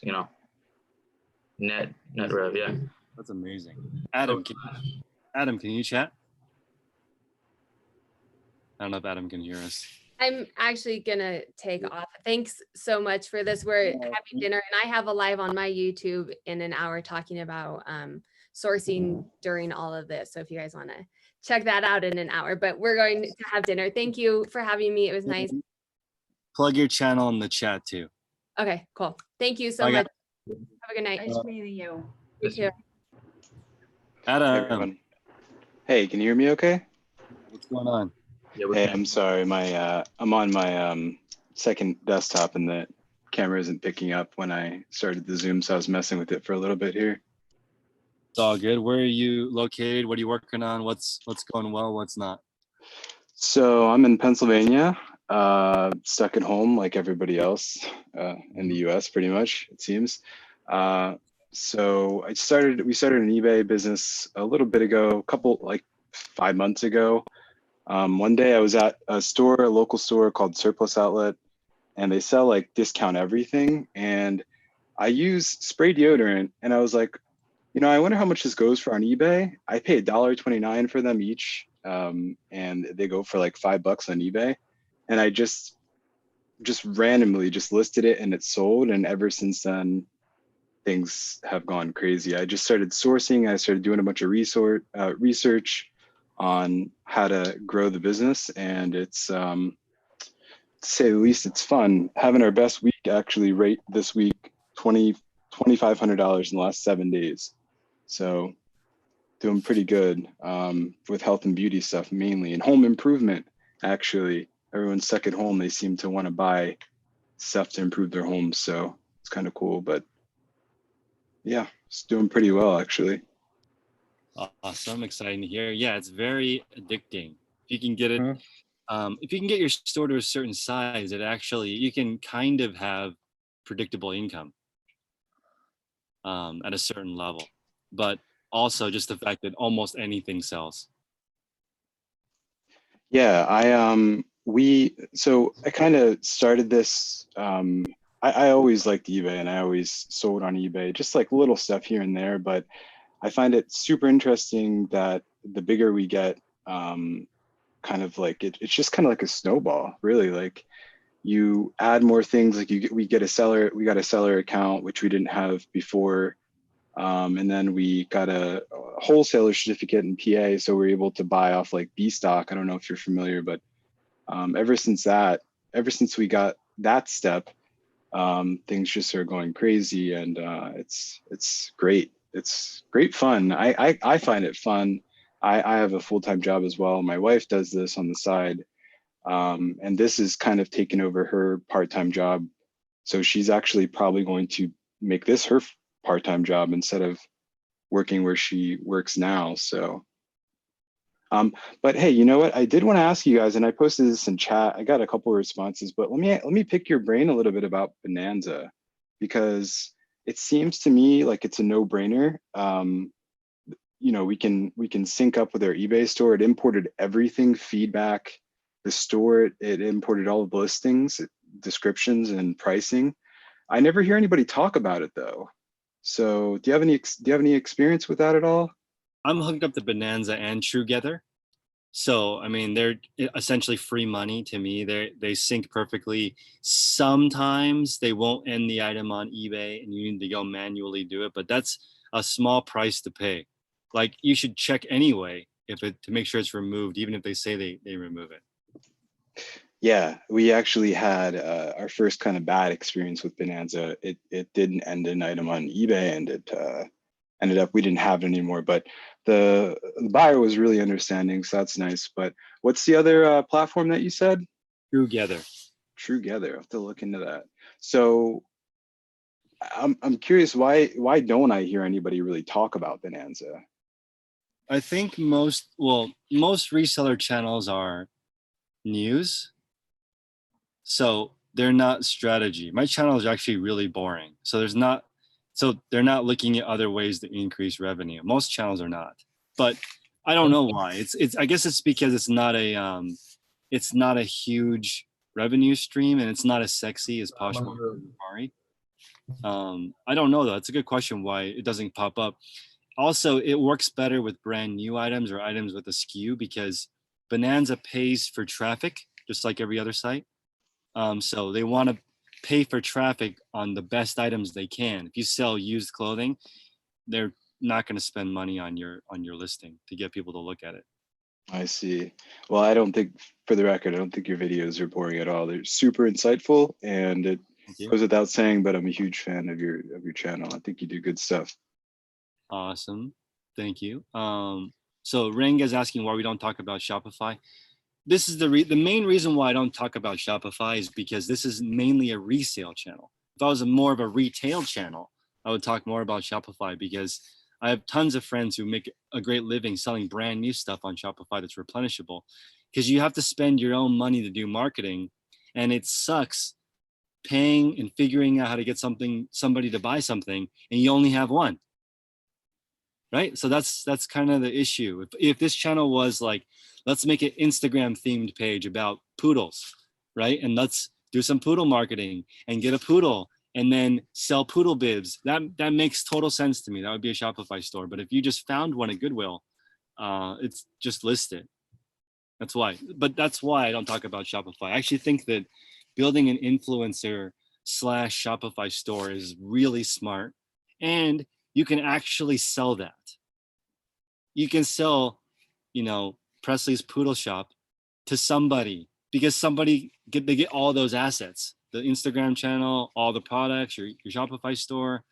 net rev. Yeah. That's amazing. Adam, can you chat? I don't know if Adam can hear us. I'm actually gonna take off. Thanks so much for this. We're having dinner, and I have a live on my YouTube in an hour talking about sourcing during all of this. So if you guys want to check that out in an hour, but we're going to have dinner. Thank you for having me. It was nice. Plug your channel in the chat too. Okay, cool. Thank you so much. Have a good night. Nice meeting you. You too. Adam. Hey, can you hear me okay? What's going on? Yeah, Hey, I'm sorry. I'm on my second desktop and the camera isn't picking up when I started the Zoom, so I was messing with it for a little bit here. It's all good. Where are you located? What are you working on? What's going well? What's not? So I'm in Pennsylvania, stuck at home like everybody else in the US, pretty much, it seems. So we started an eBay business a little bit ago, 5 months ago. One day I was at a local store called Surplus Outlet, and they sell like discount everything. And I use spray deodorant, and I was like, I wonder how much this goes for on eBay. I pay $1.29 for them each, and they go for like $5 on eBay. And I just randomly just listed it, and it sold. And ever since then, things have gone crazy. I just started sourcing. I started doing a bunch of research on how to grow the business, and it's to say the least, it's fun. Having our best week actually rate this week, $2,500 in the last 7 days. So doing pretty good with health and beauty stuff mainly, and home improvement. Actually, everyone's stuck at home. They seem to want to buy stuff to improve their homes. So it's kind of cool, but yeah, it's doing pretty well actually. Awesome, exciting to hear. Yeah, it's very addicting. If you can get it, if you can get your store to a certain size, you can kind of have predictable income at a certain level. But also just the fact that almost anything sells. Yeah, I kind of started this. I always liked eBay, and I always sold on eBay, just like little stuff here and there, but I find it super interesting that the bigger we get, kind of like it's just kind of like a snowball, really. Like you add more things, like we got a seller account, which we didn't have before. And then we got a wholesaler certificate in PA, so we're able to buy off like B stock. I don't know if you're familiar, but ever since we got that step, things just are going crazy, and it's great. It's great fun. I find it fun. I have a full-time job as well. My wife does this on the side, and this is kind of taken over her part-time job. So she's actually probably going to make this her part-time job instead of working where she works now. So, but hey, you know what? I did want to ask you guys, and I posted this in chat. I got a couple of responses, but let me pick your brain a little bit about Bonanza, because it seems to me like it's a no-brainer. You know, we can sync up with our eBay store. It imported everything, feedback, the store. It imported all of the listings, descriptions, and pricing. I never hear anybody talk about it though. So do you have any experience with that at all? I'm hooked up to Bonanza and Trugether. So, I mean, they're essentially free money to me. They sync perfectly. Sometimes they won't end the item on eBay and you need to go manually do it, but that's a small price to pay. Like you should check anyway to make sure it's removed, even if they say they remove it. Yeah, we actually had our first kind of bad experience with Bonanza. It didn't end an item on eBay, and it ended up we didn't have it anymore. But the buyer was really understanding, so that's nice. But what's the other platform that you said? Trugether. Trugether. I have to look into that. So I'm curious, why don't I hear anybody really talk about Bonanza? I think most reseller channels are news. So they're not strategy. My channel is actually really boring. So they're not looking at other ways to increase revenue. Most channels are not, but I don't know why. I guess it's because it's not a huge revenue stream, and it's not as sexy as Poshmark or Safari. I don't know though. It's a good question why it doesn't pop up. Also, it works better with brand new items or items with a SKU, because Bonanza pays for traffic just like every other site. So they want to pay for traffic on the best items they can. If you sell used clothing, they're not going to spend money on your listing to get people to look at it. I see. Well, I don't think, for the record, I don't think your videos are boring at all. They're super insightful, and it goes without saying, but I'm a huge fan of your channel. I think you do good stuff. Awesome. Thank you. So Reng is asking why we don't talk about Shopify. This is the main reason why I don't talk about Shopify is because this is mainly a resale channel. If I was more of a retail channel, I would talk more about Shopify, because I have tons of friends who make a great living selling brand new stuff on Shopify that's replenishable, because you have to spend your own money to do marketing, and it sucks paying and figuring out how to get somebody to buy something, and you only have one. Right? So that's kind of the issue. If this channel was like, let's make an Instagram themed page about poodles, right? And let's do some poodle marketing and get a poodle and then sell poodle bibs. That makes total sense to me. That would be a Shopify store. But if you just found one at Goodwill, it's just list it. That's why. But that's why I don't talk about Shopify. I actually think that building an influencer / Shopify store is really smart, and you can actually sell that. You can sell, Presley's Poodle Shop to somebody, because they get all those assets, the Instagram channel, all the products, your Shopify store.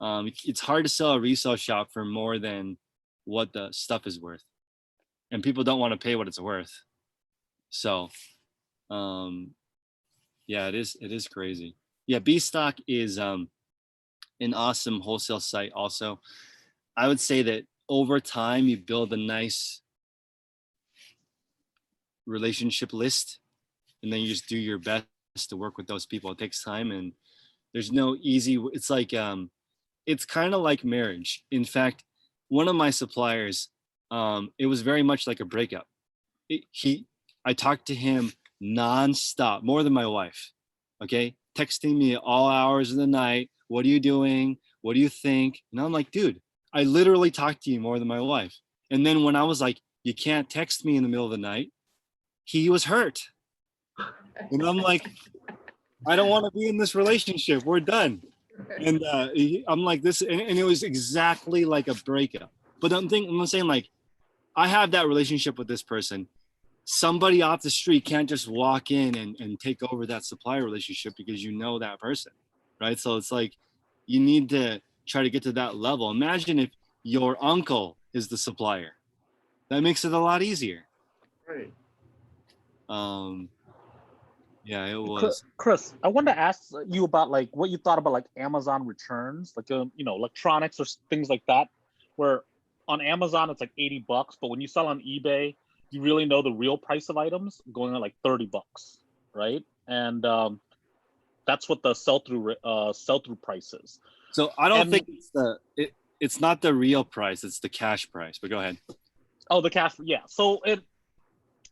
It's hard to sell a resale shop for more than what the stuff is worth, and people don't want to pay what it's worth. So, yeah, it is crazy. Yeah, B Stock is an awesome wholesale site. Also, I would say that over time you build a nice relationship list, and then you just do your best to work with those people. It takes time, and there's no easy. It's like it's kind of like marriage. In fact, one of my suppliers, it was very much like a breakup. I talked to him nonstop, more than my wife. Okay, texting me all hours of the night. What are you doing? What do you think? And I'm like, dude, I literally talk to you more than my wife. And then when I was like, you can't text me in the middle of the night, he was hurt. And I'm like, I don't want to be in this relationship. We're done. And I'm like this, and it was exactly like a breakup. But I'm saying like, I have that relationship with this person. Somebody off the street can't just walk in and take over that supplier relationship because you know that person, right? So it's like, you need to try to get to that level. Imagine if your uncle is the supplier. That makes it a lot easier. Right. Yeah, it was. Chris, I wanted to ask you about like what you thought about like Amazon returns, like electronics or things like that, where on Amazon it's like $80, but when you sell on eBay, you really know the real price of items going at like $30, right? And that's what the sell-through price is. So I don't think it's not the real price, it's the cash price, but go ahead. Oh, the cash, yeah.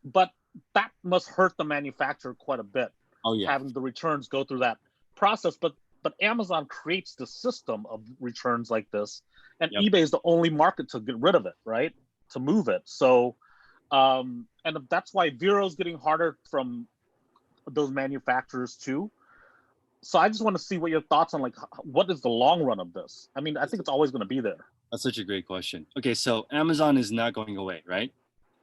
But that must hurt the manufacturer quite a bit. Oh yeah. Having the returns go through that process, but Amazon creates the system of returns like this, and Yep. eBay is the only market to get rid of it, right? To move it. So, and that's why Vero's getting harder from those manufacturers too. So I just want to see what your thoughts on like what is the long run of this. I mean, I think it's always going to be there. That's such a great question. Okay, so Amazon is not going away, right?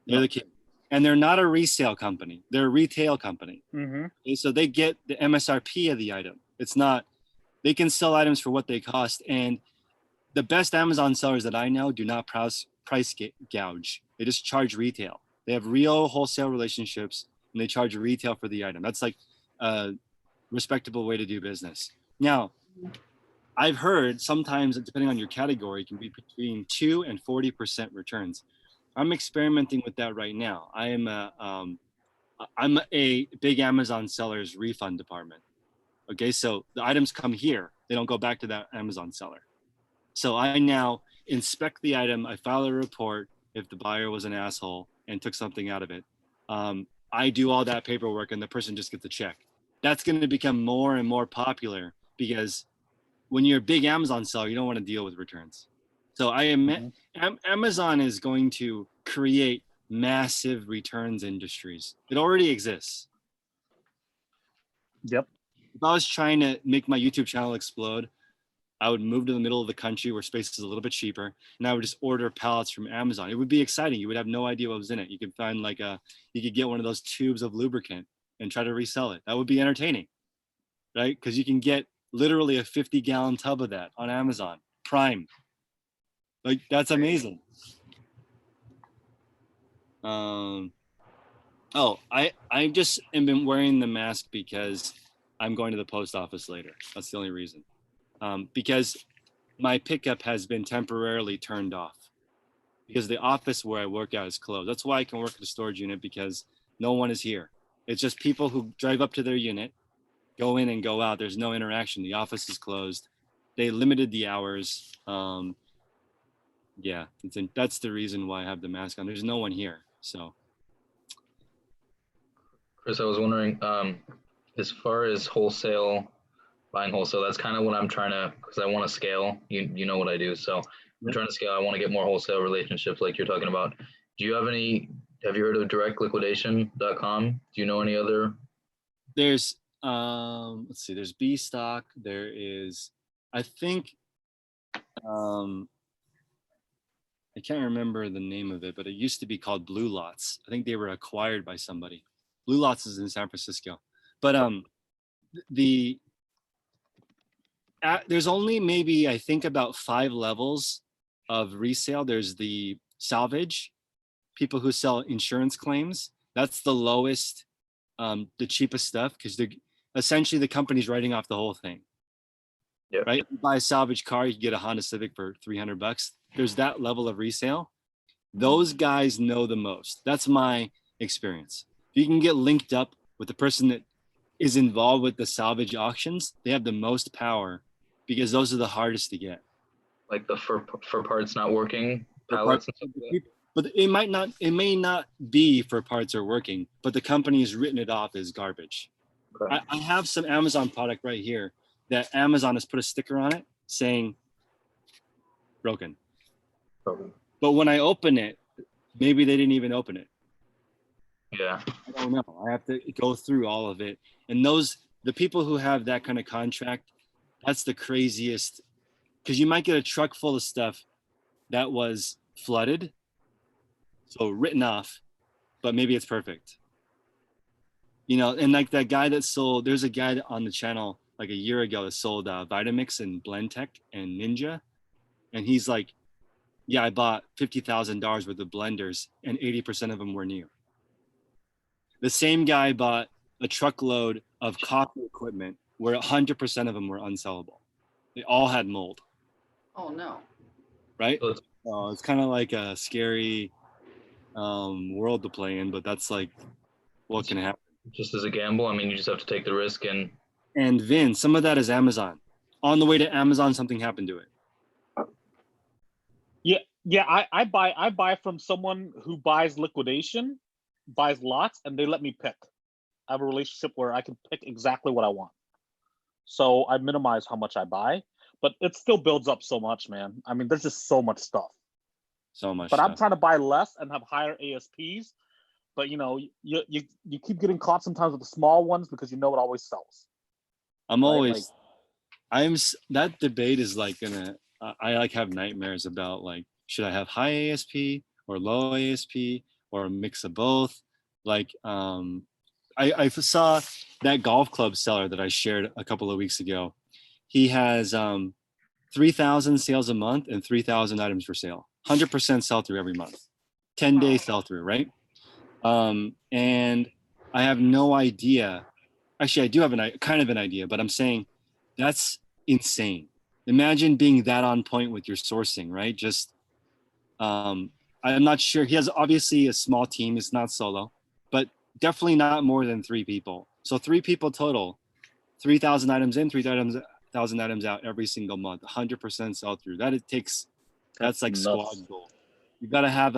They're No. the king. And they're not a resale company. They're a retail company. Mm-hmm. Okay, so they get the MSRP of the item. It's not, they can sell items for what they cost. And the best Amazon sellers that I know do not price gouge. They just charge retail. They have real wholesale relationships and they charge retail for the item. That's like a respectable way to do business. Now, I've heard sometimes, depending on your category, it can be between 2 and 40% returns. I'm experimenting with that right now. I'm a big Amazon seller's refund department. Okay, so the items come here. They don't go back to that Amazon seller. So I now inspect the item. I file a report if the buyer was an asshole and took something out of it. I do all that paperwork and the person just gets a check. That's going to become more and more popular because when you're a big Amazon seller, you don't want to deal with returns. So Amazon is going to create massive returns industries. It already exists. Yep. If I was trying to make my YouTube channel explode, I would move to the middle of the country where space is a little bit cheaper, and I would just order pallets from Amazon. It would be exciting. You would have no idea what was in it. You could find you could get one of those tubes of lubricant and try to resell it. That would be entertaining, right? Because you can get literally a 50-gallon tub of that on Amazon Prime. Like, that's amazing. I just have been wearing the mask because I'm going to the post office later. That's the only reason. Because my pickup has been temporarily turned off because the office where I work out is closed. That's why I can work at a storage unit, because no one is here. It's just people who drive up to their unit, go in and go out. There's no interaction. The office is closed. They limited the hours. Yeah, that's the reason why I have the mask on. There's no one here. So, Chris, I was wondering, as far as buying wholesale, that's kind of what I'm trying to, because I want to scale. You know what I do. So I'm trying to scale. I want to get more wholesale relationships like you're talking about. Have you heard of directliquidation.com? Do you know any other? there's, let's see, there's B stock. There is, I think, I can't remember the name of it, but it used to be called Blue Lots. I think they were acquired by somebody. Blue Lots is in San Francisco. But there's only maybe, I think, about 5 levels of resale. There's the salvage, people who sell insurance claims. That's the lowest, the cheapest stuff, because essentially the company's writing off the whole thing. Yeah. Right? You buy a salvage car, you can get a Honda Civic for $300. There's that level of resale. Those guys know the most. That's my experience. If you can get linked up with the person that is involved with the salvage auctions, they have the most power, because those are the hardest to get. Like the for parts not working pallets and stuff like that? But it may not be for parts are working, but the company has written it off as garbage. Okay. I have some Amazon product right here that Amazon has put a sticker on it saying broken. Okay. But when I open it, maybe they didn't even open it. Yeah. I don't know. I have to go through all of it. And the people who have that kind of contract, that's the craziest, because you might get a truck full of stuff that was flooded, so written off, but maybe it's perfect. And like that guy that sold, there's a guy on the channel like a year ago that sold Vitamix and Blendtec and Ninja. And he's like, yeah, I bought $50,000 worth of blenders and 80% of them were new. The same guy bought a truckload of coffee equipment where 100% of them were unsellable. They all had mold. Oh, no. Right? So It's kind of like a scary world to play in, but that's like what can happen. just as a gamble, I mean, you just have to take the risk and. And Vin, some of that is Amazon. On the way to Amazon, something happened to it. Yeah, I buy from someone who buys liquidation, buys lots, and they let me pick. I have a relationship where I can pick exactly what I want. So I minimize how much I buy, but it still builds up so much, man. I mean, there's just so much stuff. So much But stuff. I'm trying to buy less and have higher ASPs. But you keep getting caught sometimes with the small ones because you know it always sells. I'm right? always, that debate is like I like have nightmares about like, should I have high ASP or low ASP or a mix of both? Like, I saw that golf club seller that I shared a couple of weeks ago. He has 3,000 sales a month and 3,000 items for sale. 100% sell through every month. 10-day sell through, right? And I have no idea. Actually, I do have kind of an idea, but I'm saying that's insane. Imagine being that on point with your sourcing, right? Just, I'm not sure. He has obviously a small team. It's not solo, but definitely not more than 3 people. So 3 people total, 3,000 items in, 3,000 items out every single month, 100% sell through. That's like nuts. squad goal. You got to have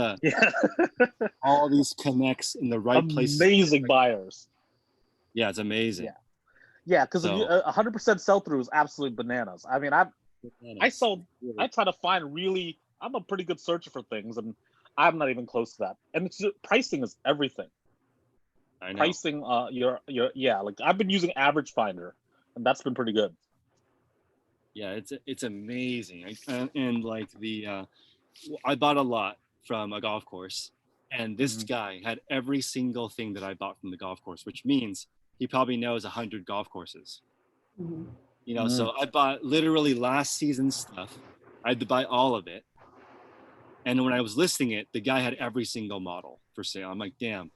all these connects in the right place. Amazing buyers. Yeah, it's amazing. Yeah, because 100% sell through is absolutely bananas. I mean, I try to find I'm a pretty good searcher for things, and I'm not even close to that. And it's just, pricing is everything. I know. Pricing, like I've been using Average Finder, and that's been pretty good. Yeah, it's amazing. And like I bought a lot from a golf course, and this guy had every single thing that I bought from the golf course, which means he probably knows 100 golf courses. So I bought literally last season's stuff. I had to buy all of it. And when I was listing it, the guy had every single model for sale. I'm like, damn,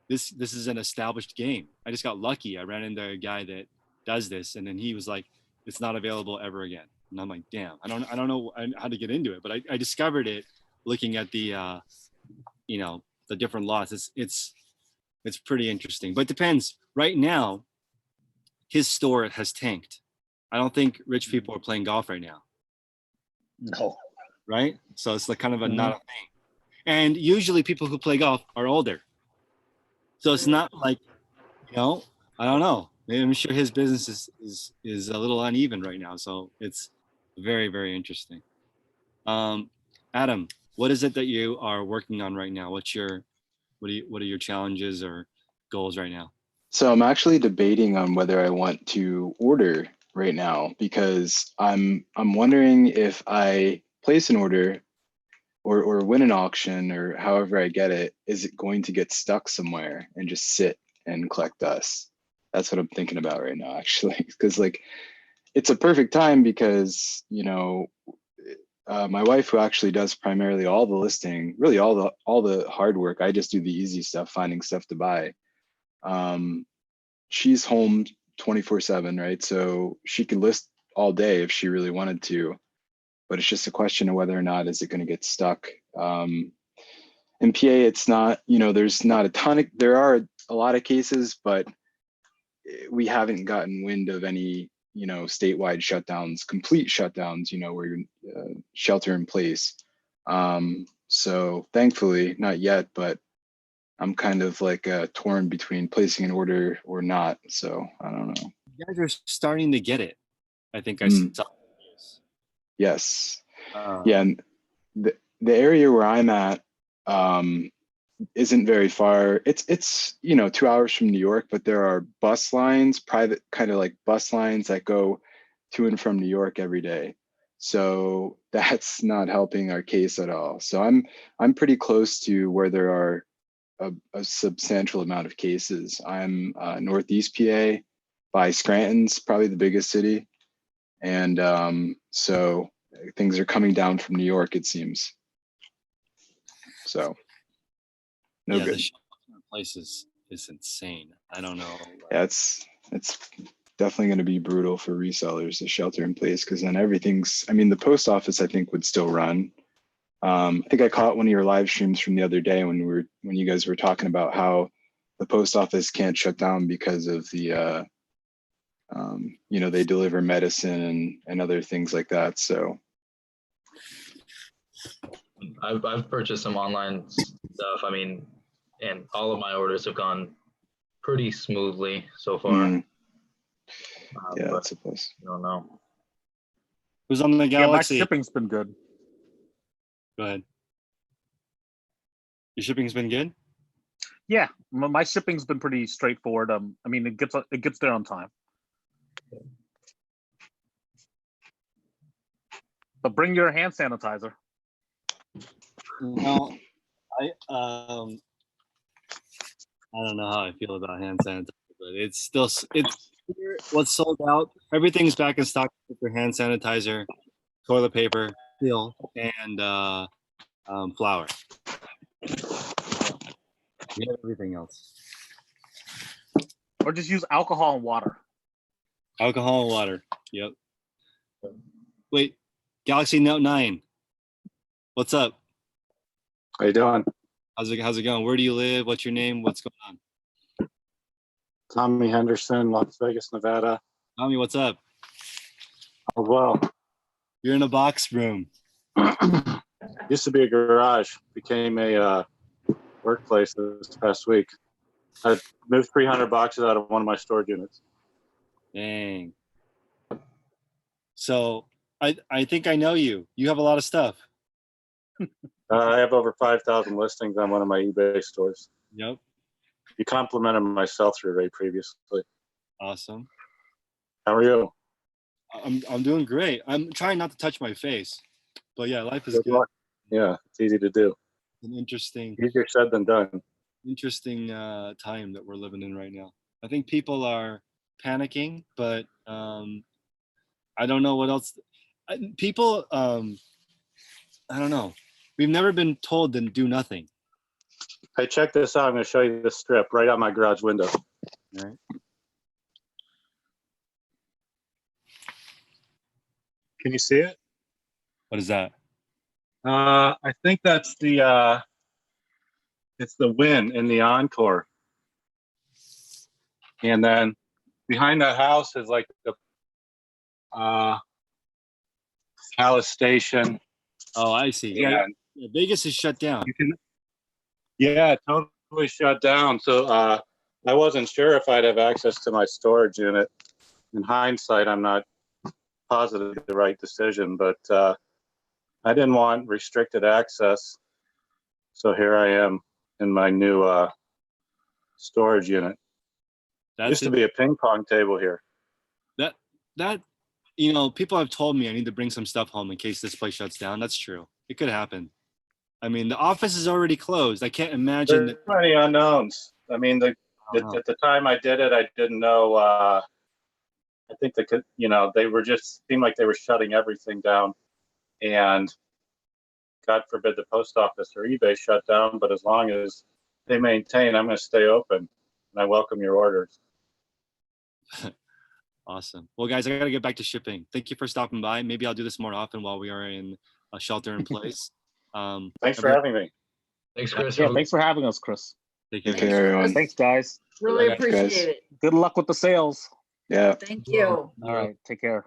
this is an established game. I just got lucky. I ran into a guy that does this, and then he was like, it's not available ever again. And I'm like, damn, I don't know how to get into it, but I discovered it looking at the the different lots. It's pretty interesting, but it depends. Right now, his store has tanked. I don't think rich people are playing golf right now. No. Right? So it's like kind of not a thing. And usually people who play golf are older. So it's not like, I don't know. I'm sure his business is a little uneven right now. So it's very, very interesting. Adam, what is it that you are working on right now? What are your challenges or goals right now? So I'm actually debating on whether I want to order right now, because I'm wondering if I place an order or win an auction or however I get it, is it going to get stuck somewhere and just sit and collect dust? That's what I'm thinking about right now, actually, because like it's a perfect time because my wife, who actually does primarily all the listing, really all the hard work, I just do the easy stuff, finding stuff to buy. She's home 24/7, right? So she could list all day if she really wanted to, but it's just a question of whether or not is it going to get stuck. In PA, it's not, there's not a ton there are a lot of cases, but we haven't gotten wind of any, statewide shutdowns, complete shutdowns, where you're shelter in place. So thankfully, not yet, but I'm kind of like torn between placing an order or not. So I don't know. You guys are starting to get it. I think I saw. Yes. Yeah. And the area where I'm at isn't very far. It's 2 hours from New York, but there are bus lines, private kind of like bus lines that go to and from New York every day. So that's not helping our case at all. So I'm pretty close to where there are a substantial amount of cases. I'm Northeast PA by Scranton's probably the biggest city. And so things are coming down from New York, it seems. So no Yeah, good. the shelter in place is insane. I don't know. Yeah, it's definitely going to be brutal for resellers to shelter in place, because then everything's, I mean, the post office I think would still run. I think I caught one of your live streams from the other day when you guys were talking about how the post office can't shut down because of the they deliver medicine and other things like that. So I've purchased some online stuff. I mean, and all of my orders have gone pretty smoothly so far. yeah, But that's a plus. I don't know. Who's on the Yeah, my Galaxy? shipping's been good. Go ahead. Your shipping's been good? Yeah, my shipping's been pretty straightforward. I mean, it gets there on time. But bring your hand sanitizer. No, I don't know how I feel about hand sanitizer, but it's what's sold out. Everything's back in stock for hand sanitizer, toilet paper, steel, and flour. We have everything else. Or just use alcohol and water. Alcohol and water. Yep. Wait, Galaxy Note 9. What's up? How you doing? How's it going? Where do you live? What's your name? What's going on? Tommy Henderson, Las Vegas, Nevada. Tommy, what's up? Oh, well, You're in a box room. used to be a garage, became a workplace this past week. I moved 300 boxes out of one of my storage units. Dang. So I think I know you. You have a lot of stuff. I have over 5,000 listings on one of my eBay stores. Yep. You complimented my sell-through rate previously. Awesome. How are you? I'm doing great. I'm trying not to touch my face, but yeah, life is Good good. luck. Yeah, it's easy to do. An interesting Easier said than done. time that we're living in right now. I think people are panicking, but I don't know what else. People, I don't know. We've never been told to do nothing. Hey, check this out. I'm going to show you this strip right out my garage window. All right. Can you see it? What is that? I think that's the it's the Win in the Encore. And then behind that house is like the Palace Station. Oh, I see. Yeah, Vegas is shut down. Yeah, totally shut down. So I wasn't sure if I'd have access to my storage unit. In hindsight, I'm not positive the right decision, but I didn't want restricted access. So here I am in my new storage unit. Used to be a ping pong table here. That people have told me I need to bring some stuff home in case this place shuts down. That's true. It could happen. I mean, the office is already closed. I can't imagine. There's many unknowns. I mean, at the time I did it, I didn't know. I think they were just seemed like they were shutting everything down, and God forbid the post office or eBay shut down. But as long as they maintain, I'm going to stay open, and I welcome your orders. Awesome. Well, guys, I got to get back to shipping. Thank you for stopping by. Maybe I'll do this more often while we are in a shelter in place. Thanks for having me. Thanks, Chris. Yeah, thanks for having us, Chris. Take care. Take care, everyone. Thanks, guys. Really Guys. appreciate it. Good luck with the sales. Yeah. Thank you. All right, take care.